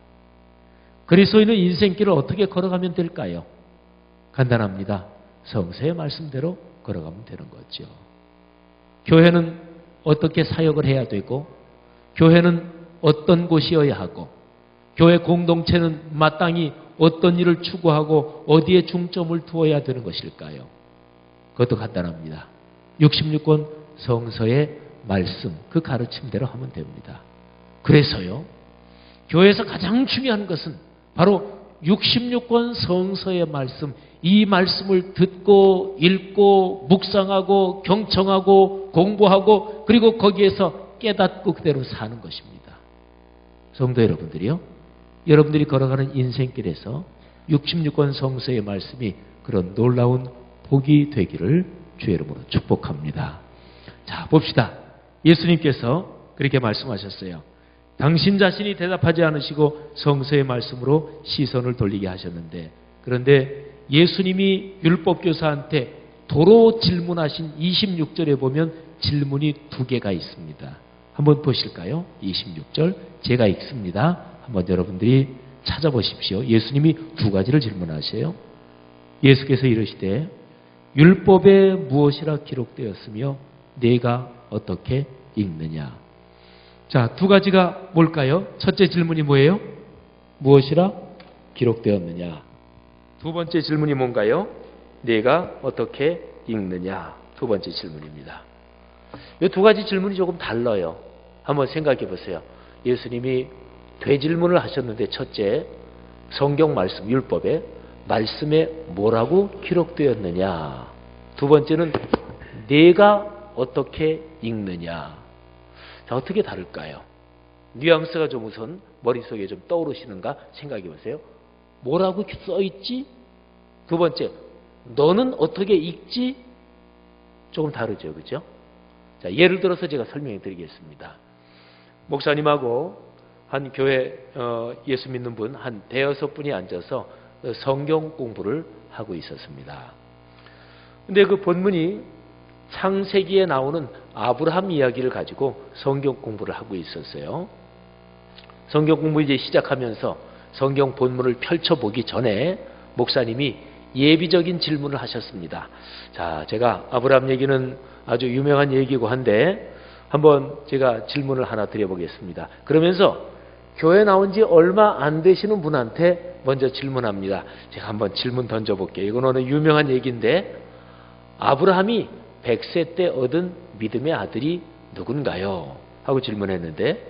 그리스도인은 인생길을 어떻게 걸어가면 될까요? 간단합니다. 성서의 말씀대로 걸어가면 되는 거죠. 교회는 어떻게 사역을 해야 되고 교회는 어떤 곳이어야 하고 교회 공동체는 마땅히 어떤 일을 추구하고 어디에 중점을 두어야 되는 것일까요? 그것도 간단합니다. 66권 성서의 말씀, 그 가르침대로 하면 됩니다. 그래서요, 교회에서 가장 중요한 것은 바로 66권 성서의 말씀, 이 말씀을 듣고 읽고 묵상하고 경청하고 공부하고 그리고 거기에서 깨닫고 그대로 사는 것입니다. 성도 여러분들이요, 여러분들이 걸어가는 인생길에서 66권 성서의 말씀이 그런 놀라운 복이 되기를 주의 이름으로 축복합니다. 자, 봅시다. 예수님께서 그렇게 말씀하셨어요. 당신 자신이 대답하지 않으시고 성서의 말씀으로 시선을 돌리게 하셨는데, 그런데 예수님이 율법교사한테 도로 질문하신 26절에 보면 질문이 두 개가 있습니다. 한번 보실까요? 26절 제가 읽습니다. 한번 여러분들이 찾아보십시오. 예수님이 두 가지를 질문하세요. 예수께서 이르시되 율법에 무엇이라 기록되었으며 내가 어떻게 읽느냐. 자, 두 가지가 뭘까요? 첫째 질문이 뭐예요? 무엇이라 기록되었느냐. 두 번째 질문이 뭔가요? 내가 어떻게 읽느냐. 두 번째 질문입니다. 이 두 가지 질문이 조금 달라요. 한번 생각해 보세요. 예수님이 되질문을 하셨는데, 첫째 성경 말씀 율법에 말씀에 뭐라고 기록되었느냐. 두 번째는 내가 어떻게 읽느냐. 자, 어떻게 다를까요? 뉘앙스가 좀 우선 머릿속에 좀 떠오르시는가 생각해 보세요. 뭐라고 써있지? 두 번째, 너는 어떻게 읽지? 조금 다르죠, 그죠? 자, 예를 들어서 제가 설명해 드리겠습니다. 목사님하고 한 교회 예수 믿는 분 한 대여섯 분이 앉아서 성경 공부를 하고 있었습니다. 근데 그 본문이 창세기에 나오는 아브라함 이야기를 가지고 성경 공부를 하고 있었어요. 성경 공부 이제 시작하면서 성경 본문을 펼쳐보기 전에 목사님이 예비적인 질문을 하셨습니다. 자, 제가 아브라함 얘기는 아주 유명한 얘기고 한데 한번 제가 질문을 하나 드려보겠습니다. 그러면서 교회 나온 지 얼마 안 되시는 분한테 먼저 질문합니다. 제가 한번 질문 던져볼게요. 이건 어느 유명한 얘기인데 아브라함이 100세 때 얻은 믿음의 아들이 누군가요? 하고 질문했는데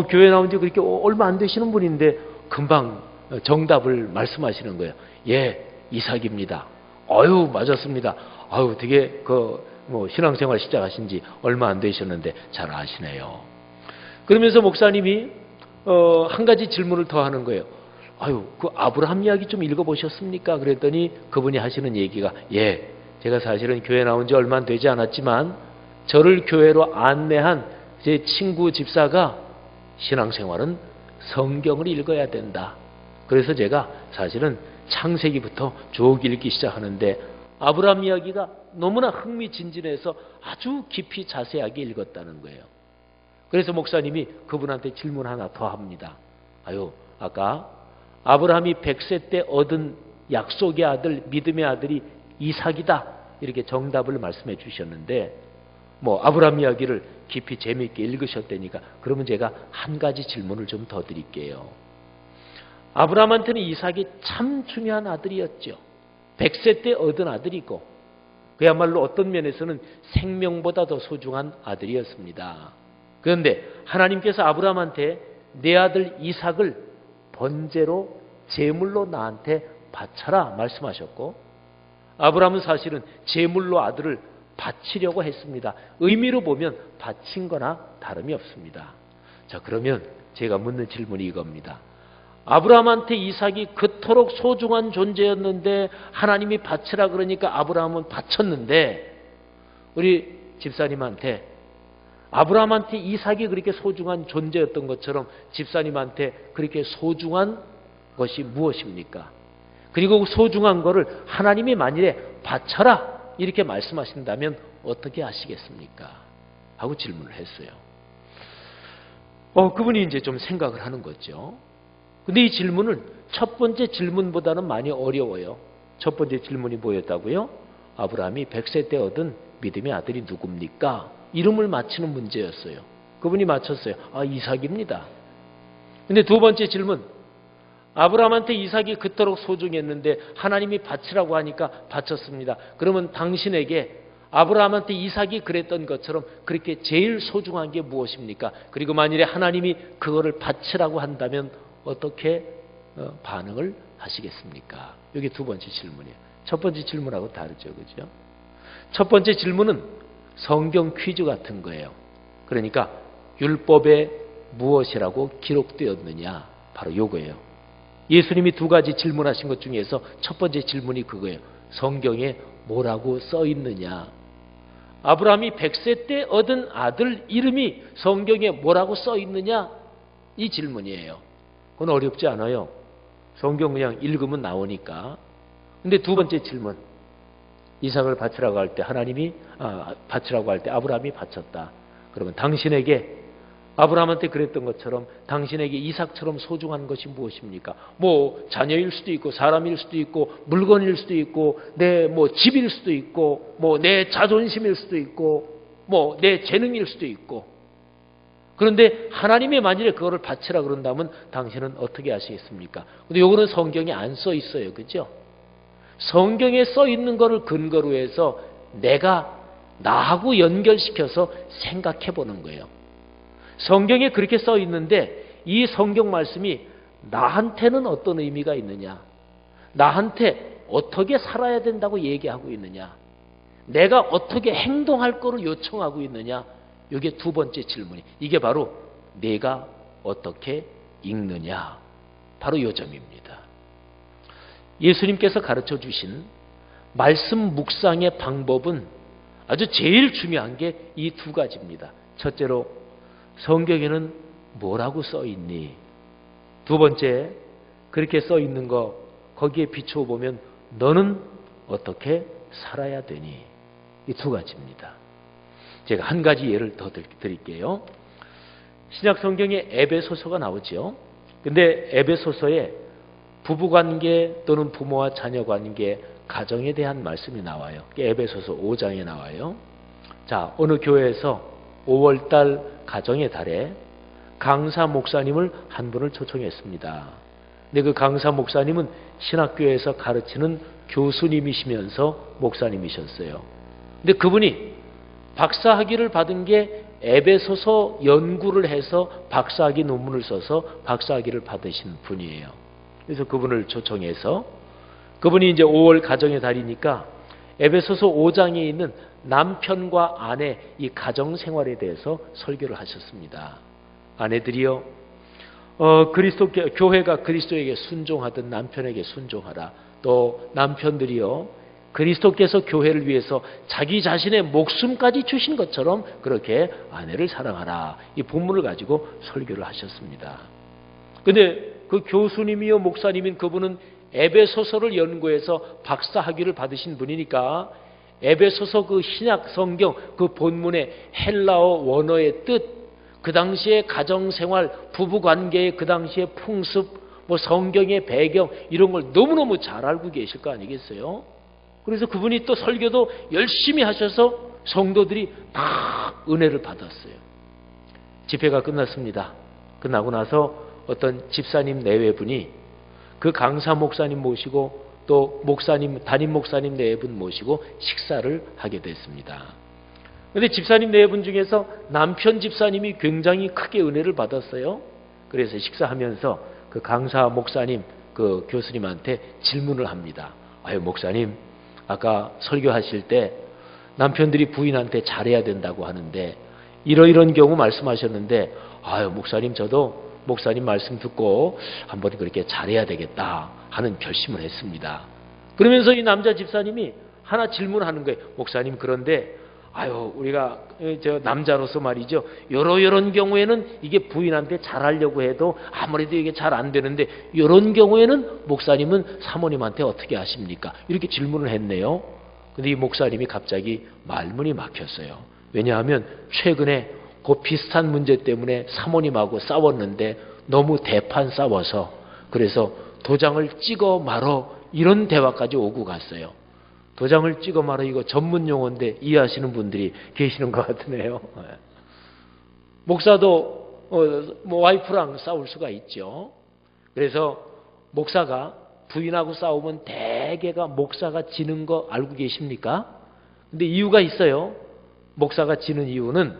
교회 나온 지 그렇게 얼마 안 되시는 분인데 금방 정답을 말씀하시는 거예요. 예, 이삭입니다. 아유, 맞았습니다. 아유, 되게 신앙생활 시작하신 지 얼마 안 되셨는데 잘 아시네요. 그러면서 목사님이 한 가지 질문을 더 하는 거예요. 아유, 그 아브라함 이야기 좀 읽어보셨습니까? 그랬더니 그분이 하시는 얘기가 예, 제가 사실은 교회 나온 지 얼마 되지 않았지만 저를 교회로 안내한 제 친구 집사가 신앙생활은 성경을 읽어야 된다. 그래서 제가 사실은 창세기부터 쭉 읽기 시작하는데 아브라함 이야기가 너무나 흥미진진해서 아주 깊이 자세하게 읽었다는 거예요. 그래서 목사님이 그분한테 질문 하나 더 합니다. 아유, 아까 아브라함이 100세 때 얻은 약속의 아들, 믿음의 아들이 이삭이다. 이렇게 정답을 말씀해 주셨는데 아브라함 이야기를 깊이 재미있게 읽으셨다니까 그러면 제가 한 가지 질문을 좀 더 드릴게요. 아브라함한테는 이삭이 참 중요한 아들이었죠. 100세 때 얻은 아들이고 그야말로 어떤 면에서는 생명보다 더 소중한 아들이었습니다. 그런데 하나님께서 아브라함한테 내 아들 이삭을 번제로 제물로 나한테 바쳐라 말씀하셨고 아브라함은 사실은 제물로 아들을 바치려고 했습니다. 의미로 보면 바친 거나 다름이 없습니다. 자, 그러면 제가 묻는 질문이 이겁니다. 아브라함한테 이삭이 그토록 소중한 존재였는데 하나님이 바치라 그러니까 아브라함은 바쳤는데 우리 집사님한테 아브라함한테 이삭이 그렇게 소중한 존재였던 것처럼 집사님한테 그렇게 소중한 것이 무엇입니까? 그리고 소중한 거를 하나님이 만일에 바쳐라 이렇게 말씀하신다면 어떻게 하시겠습니까? 하고 질문을 했어요. 그분이 이제 좀 생각을 하는 거죠. 근데 이 질문은 첫 번째 질문보다는 많이 어려워요. 첫 번째 질문이 뭐였다고요? 아브라함이 100세 때 얻은 믿음의 아들이 누굽니까? 이름을 맞히는 문제였어요. 그분이 맞췄어요. 이삭입니다. 근데 두 번째 질문, 아브라함한테 이삭이 그토록 소중했는데 하나님이 바치라고 하니까 바쳤습니다. 그러면 당신에게 아브라함한테 이삭이 그랬던 것처럼 그렇게 제일 소중한 게 무엇입니까? 그리고 만일에 하나님이 그거를 바치라고 한다면 어떻게 반응을 하시겠습니까? 이게 두 번째 질문이에요. 첫 번째 질문하고 다르죠, 그죠? 첫 번째 질문은 성경 퀴즈 같은 거예요. 그러니까 율법에 무엇이라고 기록되었느냐, 바로 이거예요. 예수님이 두 가지 질문하신 것 중에서 첫 번째 질문이 그거예요. 성경에 뭐라고 써 있느냐? 아브라함이 100세 때 얻은 아들 이름이 성경에 뭐라고 써 있느냐? 이 질문이에요. 그건 어렵지 않아요. 성경 그냥 읽으면 나오니까. 근데 두 번째 질문, 이삭을 바치라고 할 때 바치라고 할 때 아브라함이 바쳤다. 그러면 당신에게 아브라함한테 그랬던 것처럼 당신에게 이삭처럼 소중한 것이 무엇입니까? 자녀일 수도 있고 사람일 수도 있고 물건일 수도 있고 내 집일 수도 있고 내 자존심일 수도 있고 내 재능일 수도 있고. 그런데 하나님이 만일에 그거를 바치라 그런다면 당신은 어떻게 하시겠습니까? 근데 요거는 성경에 안 써 있어요. 그죠? 성경에 써 있는 거를 근거로 해서 내가 나하고 연결시켜서 생각해 보는 거예요. 성경에 그렇게 써 있는데 이 성경 말씀이 나한테는 어떤 의미가 있느냐? 나한테 어떻게 살아야 된다고 얘기하고 있느냐? 내가 어떻게 행동할 거를 요청하고 있느냐? 이게 두 번째 질문이. 이게 바로 내가 어떻게 읽느냐. 바로 요 점입니다. 예수님께서 가르쳐 주신 말씀 묵상의 방법은 아주 제일 중요한 게 이 두 가지입니다. 첫째로 성경에는 뭐라고 써 있니? 두 번째, 그렇게 써 있는 거 거기에 비추어 보면 너는 어떻게 살아야 되니? 이 두 가지입니다. 제가 한 가지 예를 더 드릴게요. 신약 성경에 에베소서가 나오죠. 근데 에베소서에 부부관계 또는 부모와 자녀관계, 가정에 대한 말씀이 나와요. 에베소서 5장에 나와요. 자, 어느 교회에서 5월달 가정의 달에 강사 목사님을 한 분을 초청했습니다. 근데 그 강사 목사님은 신학교에서 가르치는 교수님이시면서 목사님이셨어요. 근데 그분이 박사학위를 받은 게 에베소서 연구를 해서 박사학위 논문을 써서 박사학위를 받으신 분이에요. 그래서 그분을 초청해서 그분이 이제 5월 가정의 달이니까 에베소서 5장에 있는 남편과 아내 이 가정 생활에 대해서 설교를 하셨습니다. 아내들이요, 교회가 그리스도에게 순종하듯 남편에게 순종하라. 또 남편들이요, 그리스도께서 교회를 위해서 자기 자신의 목숨까지 주신 것처럼 그렇게 아내를 사랑하라. 이 본문을 가지고 설교를 하셨습니다. 근데 그 교수님이요 목사님인 그분은 에베소서를 연구해서 박사학위를 받으신 분이니까 에베소서 그 신약 성경 그 본문의 헬라어 원어의 뜻, 그 당시의 가정생활, 부부관계의 그 당시의 풍습, 뭐 성경의 배경 이런 걸 너무너무 잘 알고 계실 거 아니겠어요? 그래서 그분이 또 설교도 열심히 하셔서 성도들이 다 은혜를 받았어요. 집회가 끝났습니다. 끝나고 나서 어떤 집사님 내외분이 그 강사 목사님 모시고 또 목사님, 담임 목사님 내외분 모시고 식사를 하게 됐습니다. 그런데 집사님 내외분 중에서 남편 집사님이 굉장히 크게 은혜를 받았어요. 그래서 식사하면서 그 강사 목사님, 그 교수님한테 질문을 합니다. 아유, 목사님, 아까 설교하실 때 남편들이 부인한테 잘해야 된다고 하는데 이런 경우 말씀하셨는데 아유, 목사님, 저도 목사님 말씀 듣고 한번 그렇게 잘해야 되겠다 하는 결심을 했습니다. 그러면서 이 남자 집사님이 하나 질문하는 거예요. 목사님, 그런데 아유, 우리가 저 남자로서 말이죠, 요런 경우에는 이게 부인한테 잘하려고 해도 아무래도 이게 잘 안 되는데 요런 경우에는 목사님은 사모님한테 어떻게 하십니까? 이렇게 질문을 했네요. 근데 이 목사님이 갑자기 말문이 막혔어요. 왜냐하면 최근에 그 비슷한 문제 때문에 사모님하고 싸웠는데 너무 대판 싸워서 그래서 도장을 찍어 말어 이런 대화까지 오고 갔어요. 도장을 찍어 말어 이거 전문 용어인데 이해하시는 분들이 계시는 것 같으네요. 목사도 뭐 와이프랑 싸울 수가 있죠. 그래서 목사가 부인하고 싸우면 대개가 목사가 지는 거 알고 계십니까? 근데 이유가 있어요. 목사가 지는 이유는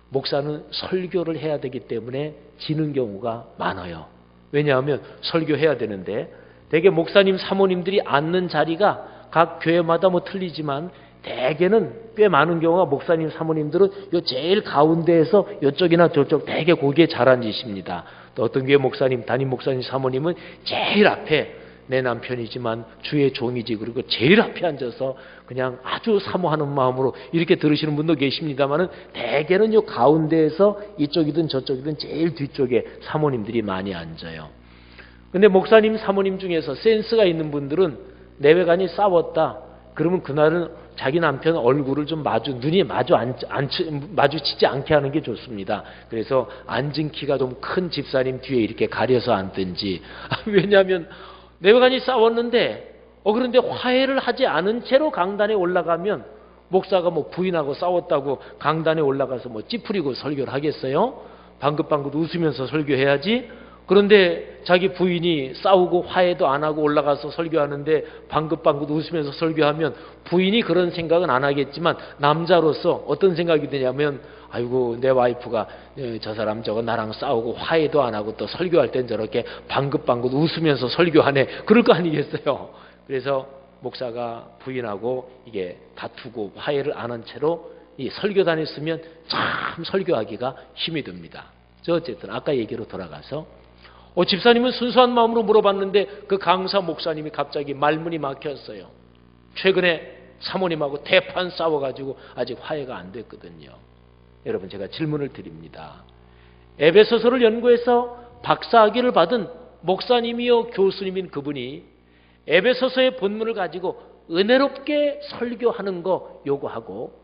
목사는 설교를 해야 되기 때문에 지는 경우가 많아요. 왜냐하면 설교해야 되는데 대개 목사님 사모님들이 앉는 자리가 각 교회마다 뭐 틀리지만 대개는 꽤 많은 경우가 목사님 사모님들은 요 제일 가운데에서 이쪽이나 저쪽 대개 거기에 잘 앉으십니다. 또 어떤 교회 목사님, 담임 목사님 사모님은 제일 앞에 내 남편이지만 주의 종이지 그리고 제일 앞에 앉아서 그냥 아주 사모하는 마음으로 이렇게 들으시는 분도 계십니다만은 대개는 요 가운데에서 이쪽이든 저쪽이든 제일 뒤쪽에 사모님들이 많이 앉아요. 근데 목사님 사모님 중에서 센스가 있는 분들은 내외간이 싸웠다 그러면 그날은 자기 남편 얼굴을 좀 눈이 마주치지 않게 하는 게 좋습니다. 그래서 앉은 키가 좀 큰 집사님 뒤에 이렇게 가려서 앉든지. 왜냐하면 내외간이 싸웠는데 그런데 화해를 하지 않은 채로 강단에 올라가면 목사가 뭐 부인하고 싸웠다고 강단에 올라가서 뭐 찌푸리고 설교를 하겠어요? 방긋방긋 웃으면서 설교해야지. 그런데 자기 부인이 싸우고 화해도 안 하고 올라가서 설교하는데 방긋방긋 웃으면서 설교하면 부인이 그런 생각은 안 하겠지만 남자로서 어떤 생각이 드냐면 아이고 내 와이프가 저 사람 저거 나랑 싸우고 화해도 안 하고 또 설교할 땐 저렇게 방긋방긋 웃으면서 설교하네. 그럴 거 아니겠어요. 그래서 목사가 부인하고 이게 다투고 화해를 안 한 채로 이 설교 다녔으면 참 설교하기가 힘이 듭니다. 저 어쨌든 아까 얘기로 돌아가서 집사님은 순수한 마음으로 물어봤는데 그 강사 목사님이 갑자기 말문이 막혔어요. 최근에 사모님하고 대판 싸워가지고 아직 화해가 안 됐거든요. 여러분 제가 질문을 드립니다. 에베소서를 연구해서 박사학위를 받은 목사님이요 교수님인 그분이 에베소서의 본문을 가지고 은혜롭게 설교하는 거 요구하고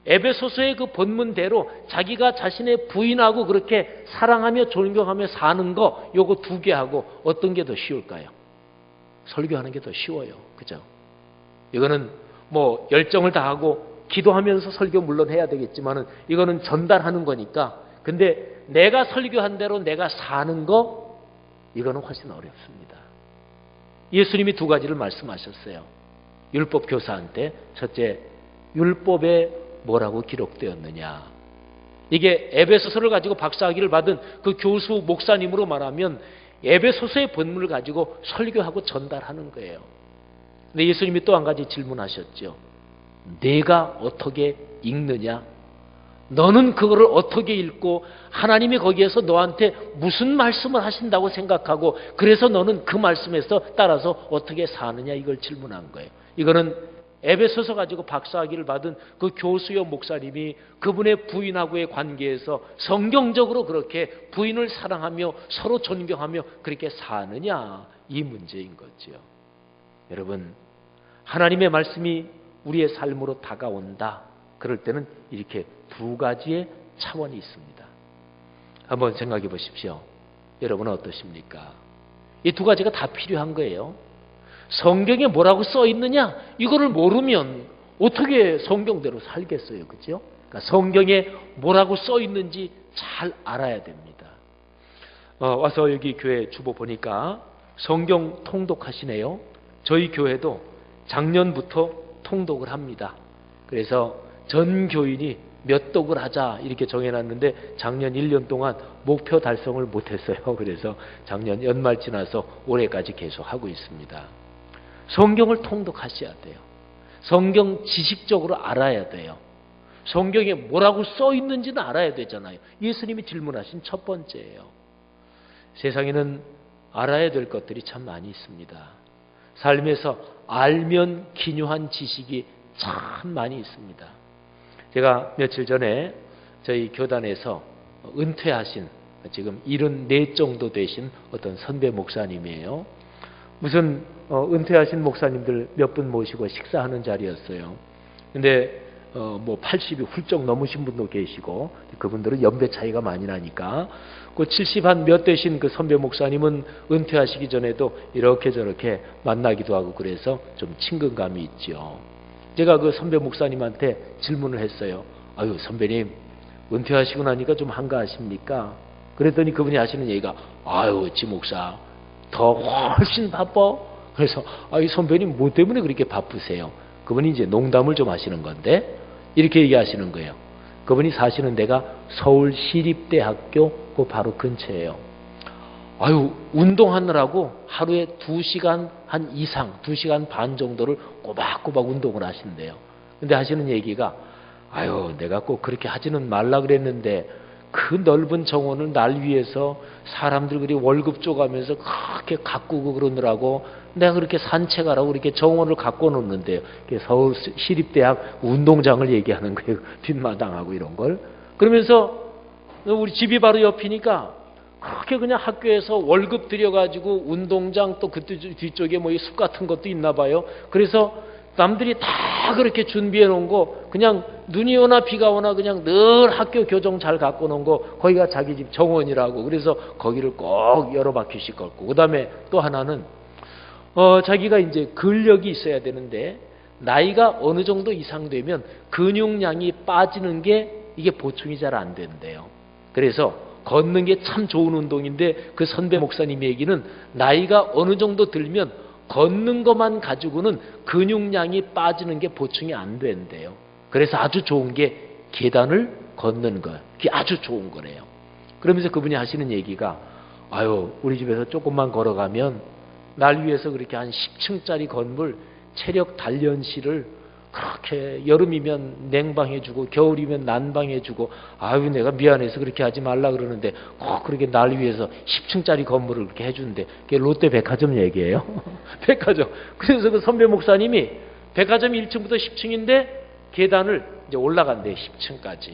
에베소서의 그 본문대로 자기가 자신의 부인하고 그렇게 사랑하며 존경하며 사는 거 요거 두 개 하고 어떤 게 더 쉬울까요? 설교하는 게 더 쉬워요. 그죠? 이거는 뭐 열정을 다하고 기도하면서 설교 물론 해야 되겠지만은 이거는 전달하는 거니까. 근데 내가 설교한 대로 내가 사는 거 이거는 훨씬 어렵습니다. 예수님이 두 가지를 말씀하셨어요. 율법 교사한테 첫째, 율법에 뭐라고 기록되었느냐. 이게 에베소서를 가지고 박사학위를 받은 그 교수 목사님으로 말하면 에베소서의 본문을 가지고 설교하고 전달하는 거예요. 근데 예수님이 또 한 가지 질문하셨죠. 내가 어떻게 읽느냐? 너는 그거를 어떻게 읽고 하나님이 거기에서 너한테 무슨 말씀을 하신다고 생각하고 그래서 너는 그 말씀에서 따라서 어떻게 사느냐 이걸 질문한 거예요. 이거는 에베소서 가지고 박사학위를 받은 그 교수여 목사님이 그분의 부인하고의 관계에서 성경적으로 그렇게 부인을 사랑하며 서로 존경하며 그렇게 사느냐 이 문제인 거죠. 여러분 하나님의 말씀이 우리의 삶으로 다가온다. 그럴 때는 이렇게 두 가지의 차원이 있습니다. 한번 생각해 보십시오. 여러분은 어떠십니까? 이 두 가지가 다 필요한 거예요. 성경에 뭐라고 써 있느냐? 이거를 모르면 어떻게 성경대로 살겠어요? 그죠? 그러니까 성경에 뭐라고 써 있는지 잘 알아야 됩니다. 와서 여기 교회 주보 보니까 성경 통독하시네요. 저희 교회도 작년부터 통독을 합니다. 그래서 전 교인이 몇 독을 하자 이렇게 정해놨는데 작년 1년 동안 목표 달성을 못했어요. 그래서 작년 연말 지나서 올해까지 계속 하고 있습니다. 성경을 통독하셔야 돼요. 성경 지식적으로 알아야 돼요. 성경에 뭐라고 써 있는지는 알아야 되잖아요. 예수님이 질문하신 첫 번째예요. 세상에는 알아야 될 것들이 참 많이 있습니다. 삶에서 알면 기묘한 지식이 참 많이 있습니다. 제가 며칠 전에 저희 교단에서 은퇴하신 지금 74 정도 되신 어떤 선배 목사님이에요. 무슨 은퇴하신 목사님들 몇 분 모시고 식사하는 자리였어요. 근데 뭐 80이 훌쩍 넘으신 분도 계시고 그분들은 연배 차이가 많이 나니까 그 70 한 몇 되신 그 선배 목사님은 은퇴하시기 전에도 이렇게 저렇게 만나기도 하고 그래서 좀 친근감이 있죠. 제가 그 선배 목사님한테 질문을 했어요. 아유 선배님 은퇴하시고 나니까 좀 한가하십니까? 그랬더니 그분이 하시는 얘기가 아유 지 목사 더 훨씬 바빠. 그래서 이 선배님 뭐 때문에 그렇게 바쁘세요? 그분이 이제 농담을 좀 하시는 건데 이렇게 얘기하시는 거예요. 그분이 사시는 데가 서울시립대학교 그 바로 근처예요. 아유 운동하느라고 하루에 2시간 한 이상 2시간 반 정도를 꼬박꼬박 운동을 하신대요. 근데 하시는 얘기가 아유 내가 꼭 그렇게 하지는 말라 그랬는데 그 넓은 정원을 날 위해서 사람들 그리 월급 줘가면서 그렇게 가꾸고 그러느라고 내가 그렇게 산책하라고 이렇게 정원을 갖고 놓는데요. 서울시립대학 운동장을 얘기하는 거예요. 뒷마당하고 이런 걸. 그러면서 우리 집이 바로 옆이니까 그렇게 그냥 학교에서 월급 들여가지고 운동장 또 그때 뒤쪽에 뭐 숲 같은 것도 있나 봐요. 그래서 남들이 다 그렇게 준비해 놓은 거 그냥 눈이 오나 비가 오나 그냥 늘 학교 교정 잘 갖고 놓은 거 거기가 자기 집 정원이라고. 그래서 거기를 꼭 여러 바퀴씩 걷고 그다음에 또 하나는 자기가 이제 근력이 있어야 되는데 나이가 어느 정도 이상 되면 근육량이 빠지는 게 이게 보충이 잘 안 된대요. 그래서 걷는 게 참 좋은 운동인데 그 선배 목사님 얘기는 나이가 어느 정도 들면 걷는 것만 가지고는 근육량이 빠지는 게 보충이 안 된대요. 그래서 아주 좋은 게 계단을 걷는 거예요. 그게 아주 좋은 거래요. 그러면서 그분이 하시는 얘기가 아유 우리 집에서 조금만 걸어가면 날 위해서 그렇게 한 10층짜리 건물 체력 단련실을 그렇게 여름이면 냉방해주고 겨울이면 난방해주고 아유 내가 미안해서 그렇게 하지 말라 그러는데 꼭 그렇게 날 위해서 10층짜리 건물을 그렇게 해주는데 그게 롯데 백화점 얘기예요. 백화점. 그래서 그 선배 목사님이 백화점이 1층부터 10층인데 계단을 이제 올라간대 10층까지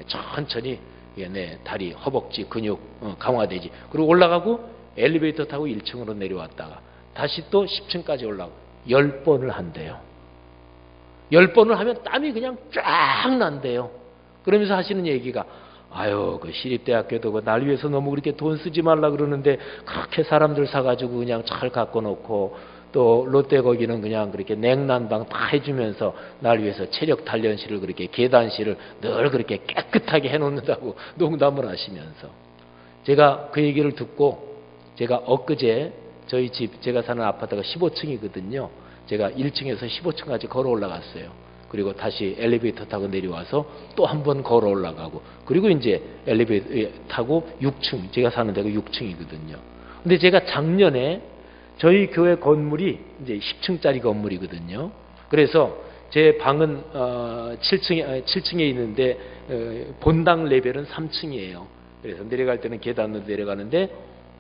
천천히 내 다리 허벅지 근육 강화되지. 그리고 올라가고 엘리베이터 타고 1층으로 내려왔다가 다시 또 10층까지 올라가고 10번을 한대요. 10번을 하면 땀이 그냥 쫙 난대요. 그러면서 하시는 얘기가 아유 그 시립대학교도 그 날 위해서 너무 그렇게 돈 쓰지 말라 그러는데 그렇게 사람들 사가지고 그냥 잘 갖고 놓고 또 롯데 거기는 그냥 그렇게 냉난방 다 해주면서 날 위해서 체력 단련실을 그렇게 계단실을 늘 그렇게 깨끗하게 해놓는다고 농담을 하시면서 제가 그 얘기를 듣고 제가 엊그제 저희 집 제가 사는 아파트가 15층이거든요. 제가 1층에서 15층까지 걸어 올라갔어요. 그리고 다시 엘리베이터 타고 내려와서 또 한 번 걸어 올라가고 그리고 이제 엘리베이터 타고 6층 제가 사는 데가 6층이거든요. 근데 제가 작년에 저희 교회 건물이 이제 10층짜리 건물이거든요. 그래서 제 방은 7층에 있는데 본당 레벨은 3층이에요. 그래서 내려갈 때는 계단으로 내려가는데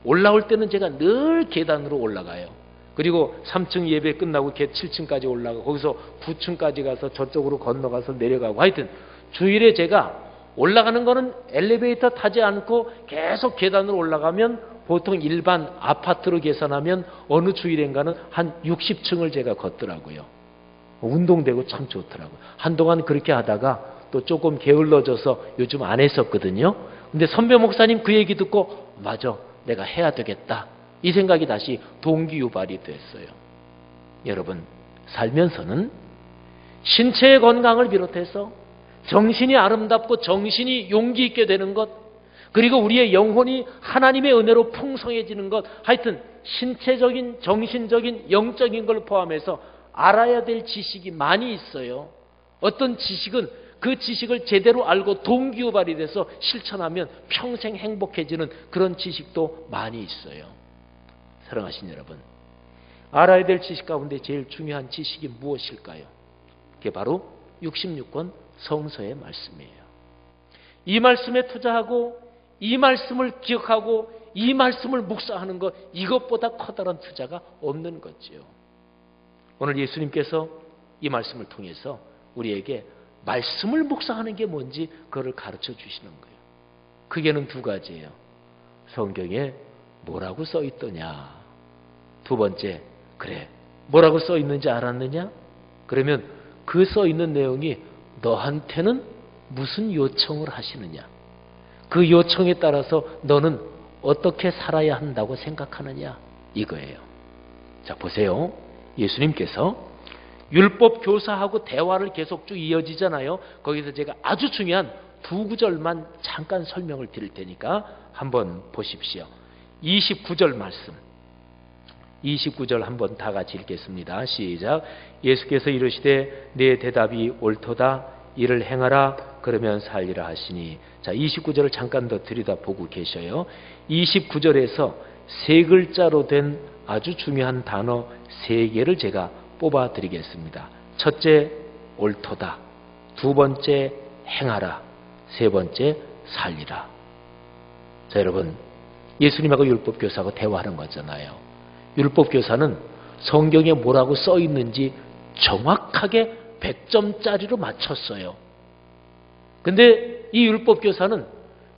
올라올 때는 제가 늘 계단으로 올라가요. 그리고 3층 예배 끝나고 7층까지 올라가고 거기서 9층까지 가서 저쪽으로 건너가서 내려가고 하여튼 주일에 제가 올라가는 거는 엘리베이터 타지 않고 계속 계단으로 올라가면 보통 일반 아파트로 계산하면 어느 주일인가는 한 60층을 제가 걷더라고요. 운동되고 참 좋더라고요. 한동안 그렇게 하다가 또 조금 게을러져서 요즘 안 했었거든요. 근데 선배 목사님 그 얘기 듣고 맞아 내가 해야 되겠다. 이 생각이 다시 동기유발이 됐어요. 여러분 살면서는 신체의 건강을 비롯해서 정신이 아름답고 정신이 용기 있게 되는 것 그리고 우리의 영혼이 하나님의 은혜로 풍성해지는 것 하여튼 신체적인 정신적인 영적인 걸 포함해서 알아야 될 지식이 많이 있어요. 어떤 지식은 그 지식을 제대로 알고 동기유발이 돼서 실천하면 평생 행복해지는 그런 지식도 많이 있어요. 사랑하신 여러분, 알아야 될 지식 가운데 제일 중요한 지식이 무엇일까요? 그게 바로 66권 성서의 말씀이에요. 이 말씀에 투자하고 이 말씀을 기억하고 이 말씀을 묵상하는 것 이것보다 커다란 투자가 없는 거지요. 오늘 예수님께서 이 말씀을 통해서 우리에게 말씀을 묵상하는 게 뭔지 그거를 가르쳐 주시는 거예요. 크게는 두 가지예요. 성경에 뭐라고 써 있더냐. 두 번째, 그래 뭐라고 써 있는지 알았느냐? 그러면 그 써 있는 내용이 너한테는 무슨 요청을 하시느냐? 그 요청에 따라서 너는 어떻게 살아야 한다고 생각하느냐? 이거예요. 자 보세요. 예수님께서 율법 교사하고 대화를 계속 쭉 이어지잖아요. 거기서 제가 아주 중요한 두 구절만 잠깐 설명을 드릴 테니까 한번 보십시오. 29절 말씀. 29절 한번 다 같이 읽겠습니다. 시작. 예수께서 이르시되 내 대답이 옳도다. 이를 행하라. 그러면 살리라 하시니. 자, 29절을 잠깐 더 들여다보고 계셔요. 29절에서 세 글자로 된 아주 중요한 단어 세 개를 제가 뽑아 드리겠습니다. 첫째, 옳도다. 두 번째, 행하라. 세 번째, 살리라. 자, 여러분, 예수님하고 율법교사하고 대화하는 거잖아요. 율법교사는 성경에 뭐라고 써 있는지 정확하게 100점짜리로 맞췄어요. 근데 이 율법교사는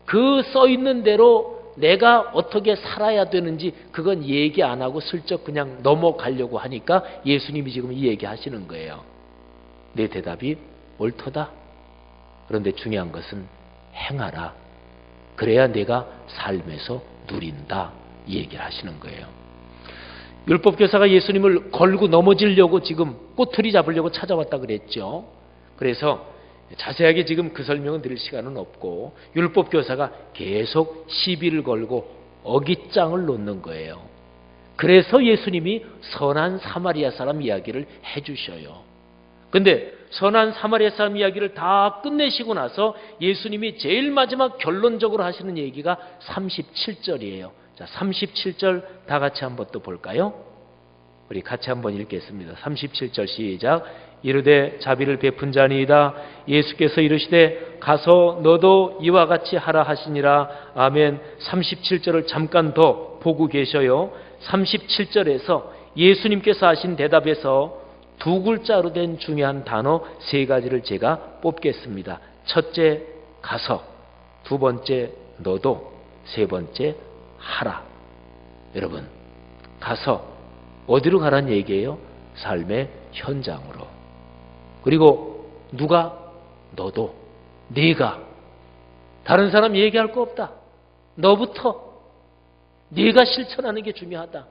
그 써 있는 대로 내가 어떻게 살아야 되는지 그건 얘기 안 하고 슬쩍 그냥 넘어가려고 하니까 예수님이 지금 이 얘기 하시는 거예요. 내 대답이 옳도다. 그런데 중요한 것은 행하라. 그래야 내가 삶에서 누린다. 이 얘기를 하시는 거예요. 율법교사가 예수님을 걸고 넘어지려고 지금 꼬투리 잡으려고 찾아왔다 그랬죠. 그래서 자세하게 지금 그 설명은 드릴 시간은 없고 율법교사가 계속 시비를 걸고 어깃장을 놓는 거예요. 그래서 예수님이 선한 사마리아 사람 이야기를 해주셔요. 근데 선한 사마리아 사람 이야기를 다 끝내시고 나서 예수님이 제일 마지막 결론적으로 하시는 얘기가 37절이에요. 자, 37절 다 같이 한번 또 볼까요? 우리 같이 한번 읽겠습니다. 37절 시작. 이르되 자비를 베푼 자니이다. 예수께서 이르시되 가서 너도 이와 같이 하라 하시니라. 아멘. 37절을 잠깐 더 보고 계셔요. 37절에서 예수님께서 하신 대답에서 두 글자로 된 중요한 단어 세 가지를 제가 뽑겠습니다. 첫째, 가서. 두 번째, 너도. 세 번째, 하라. 여러분, 가서 어디로 가란 얘기예요? 삶의 현장으로. 그리고 누가? 너도. 네가. 다른 사람 얘기할 거 없다. 너부터. 네가 실천하는 게 중요하다.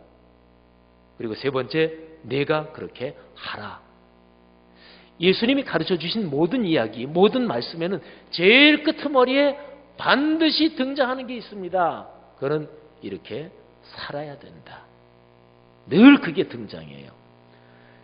그리고 세 번째, 네가 그렇게 하라. 예수님이 가르쳐 주신 모든 이야기, 모든 말씀에는 제일 끄트머리에 반드시 등장하는 게 있습니다. 그는 이렇게 살아야 된다. 늘 그게 등장해요.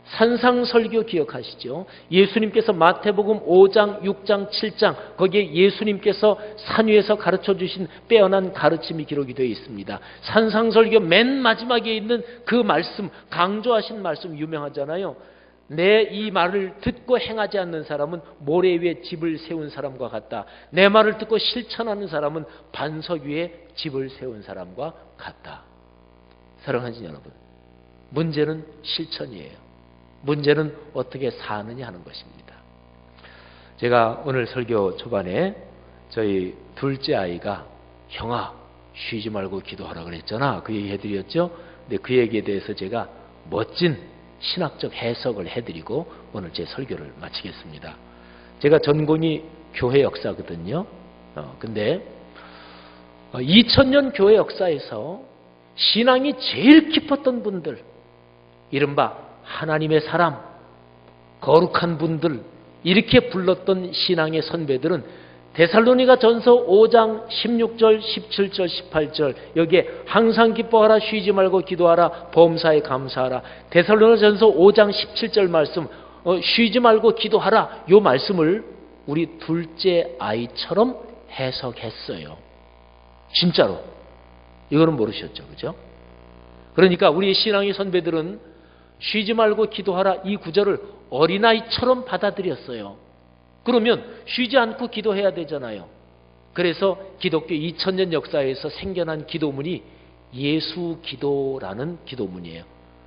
산상설교 기억하시죠? 예수님께서 마태복음 5장, 6장, 7장 거기에 예수님께서 산 위에서 가르쳐 주신 빼어난 가르침이 기록이 되어 있습니다. 산상설교 맨 마지막에 있는 그 말씀, 강조하신 말씀 유명하잖아요. 내 이 말을 듣고 행하지 않는 사람은 모래 위에 집을 세운 사람과 같다. 내 말을 듣고 실천하는 사람은 반석 위에 집을 세운 사람과 같다. 사랑하는 여러분, 문제는 실천이에요. 문제는 어떻게 사느냐 하는 것입니다. 제가 오늘 설교 초반에 저희 둘째 아이가 형아 쉬지 말고 기도하라 그랬잖아. 그 얘기 해드렸죠. 근데 그 얘기에 대해서 제가 멋진 신학적 해석을 해드리고 오늘 제 설교를 마치겠습니다. 제가 전공이 교회 역사거든요. 근데 2000년 교회 역사에서 신앙이 제일 깊었던 분들, 이른바 하나님의 사람, 거룩한 분들 이렇게 불렀던 신앙의 선배들은 데살로니가 전서 5장 16절, 17절, 18절 여기에 항상 기뻐하라, 쉬지 말고 기도하라, 범사에 감사하라. 데살로니가 전서 5장 17절 말씀, 쉬지 말고 기도하라, 이 말씀을 우리 둘째 아이처럼 해석했어요. 진짜로. 이거는 모르셨죠, 그죠? 그러니까 우리 신앙의 선배들은 쉬지 말고 기도하라 이 구절을 어린아이처럼 받아들였어요. 그러면 쉬지 않고 기도해야 되잖아요. 그래서 기독교 2000년 역사에서 생겨난 기도문이 예수 기도라는 기도문이에요.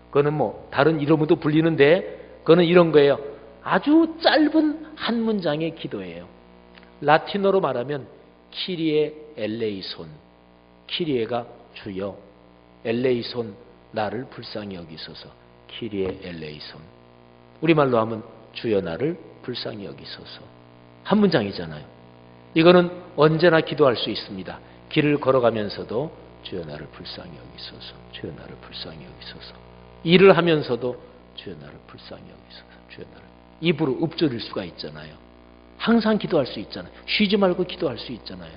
그거는 뭐 다른 이름으로도 불리는데 그거는 이런 거예요. 아주 짧은 한 문장의 기도예요. 라틴어로 말하면 키리에 엘레이손. 키리에가 주여, 엘레이손 나를 불쌍히 여기소서. 키리에 엘레이손. 우리말로 하면 주여 나를 불쌍히 여기소서. 한 문장이잖아요. 이거는 언제나 기도할 수 있습니다. 길을 걸어가면서도 주여 나를 불쌍히 여기소서. 주여 나를 불쌍히 여기소서. 일을 하면서도 주여 나를 불쌍히 여기소서. 주여 나를. 입으로 읊조릴 수가 있잖아요. 항상 기도할 수 있잖아요. 쉬지 말고 기도할 수 있잖아요.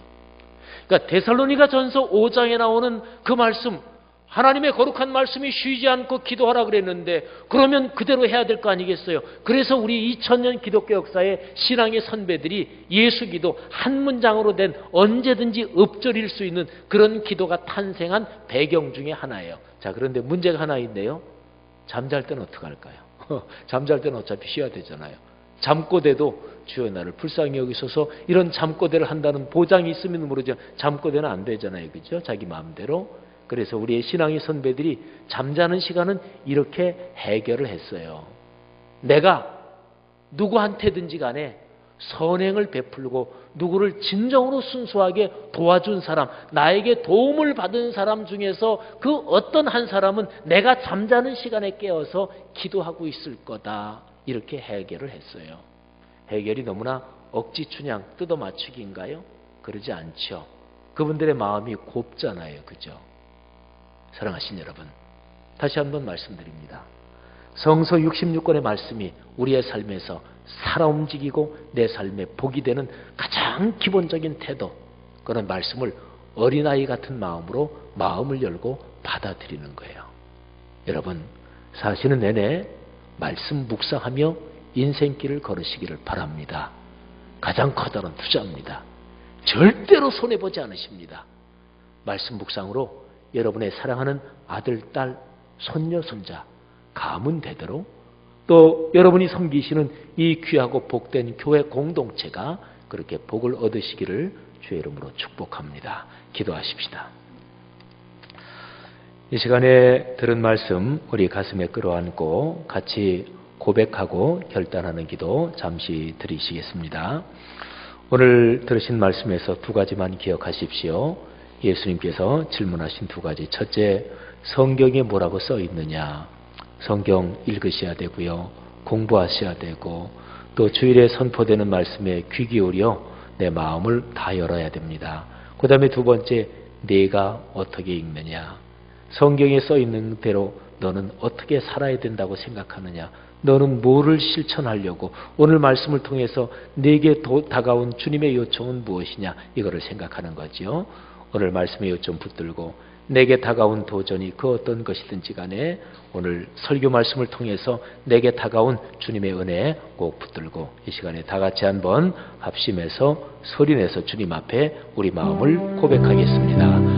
그러니까 데살로니가 전서 5장에 나오는 그 말씀, 하나님의 거룩한 말씀이 쉬지 않고 기도하라 그랬는데 그러면 그대로 해야 될 거 아니겠어요? 그래서 우리 2000년 기독교 역사의 신앙의 선배들이 예수 기도 한 문장으로 된 언제든지 읊조릴 수 있는 그런 기도가 탄생한 배경 중에 하나예요. 자, 그런데 문제가 하나 있는데요. 잠잘 때는 어떡할까요? 잠잘 때는 어차피 쉬어야 되잖아요. 잠꼬대도 주여 나를 불쌍히 여기소서 이런 잠꼬대를 한다는 보장이 있으면 모르죠. 잠꼬대는 안 되잖아요. 그죠? 자기 마음대로. 그래서 우리의 신앙의 선배들이 잠자는 시간은 이렇게 해결을 했어요. 내가 누구한테든지 간에 선행을 베풀고 누구를 진정으로 순수하게 도와준 사람, 나에게 도움을 받은 사람 중에서 그 어떤 한 사람은 내가 잠자는 시간에 깨어서 기도하고 있을 거다. 이렇게 해결을 했어요. 해결이 너무나 억지춘향 뜯어맞추기인가요? 그러지 않죠. 그분들의 마음이 곱잖아요. 그죠? 사랑하신 여러분, 다시 한번 말씀드립니다. 성서 66권의 말씀이 우리의 삶에서 살아 움직이고 내 삶에 복이 되는 가장 기본적인 태도, 그런 말씀을 어린아이 같은 마음으로 마음을 열고 받아들이는 거예요. 여러분, 사시는 내내 말씀 묵상하며 인생길을 걸으시기를 바랍니다. 가장 커다란 투자입니다. 절대로 손해보지 않으십니다. 말씀 묵상으로 여러분의 사랑하는 아들, 딸, 손녀, 손자 가문 대대로 또 여러분이 섬기시는 이 귀하고 복된 교회 공동체가 그렇게 복을 얻으시기를 주의 이름으로 축복합니다. 기도하십시다. 이 시간에 들은 말씀 우리 가슴에 끌어안고 같이 고백하고 결단하는 기도 잠시 드리시겠습니다. 오늘 들으신 말씀에서 두 가지만 기억하십시오. 예수님께서 질문하신 두 가지. 첫째, 성경에 뭐라고 써 있느냐. 성경 읽으셔야 되고요. 공부하셔야 되고 또 주일에 선포되는 말씀에 귀 기울여 내 마음을 다 열어야 됩니다. 그 다음에 두 번째, 내가 어떻게 읽느냐. 성경에 써 있는 대로 너는 어떻게 살아야 된다고 생각하느냐. 너는 뭐를 실천하려고 오늘 말씀을 통해서 내게 다가온 주님의 요청은 무엇이냐. 이거를 생각하는 거죠. 오늘 말씀의 요청 붙들고 내게 다가온 도전이 그 어떤 것이든지 간에 오늘 설교 말씀을 통해서 내게 다가온 주님의 은혜 꼭 붙들고 이 시간에 다 같이 한번 합심해서 소리내서 주님 앞에 우리 마음을 고백하겠습니다.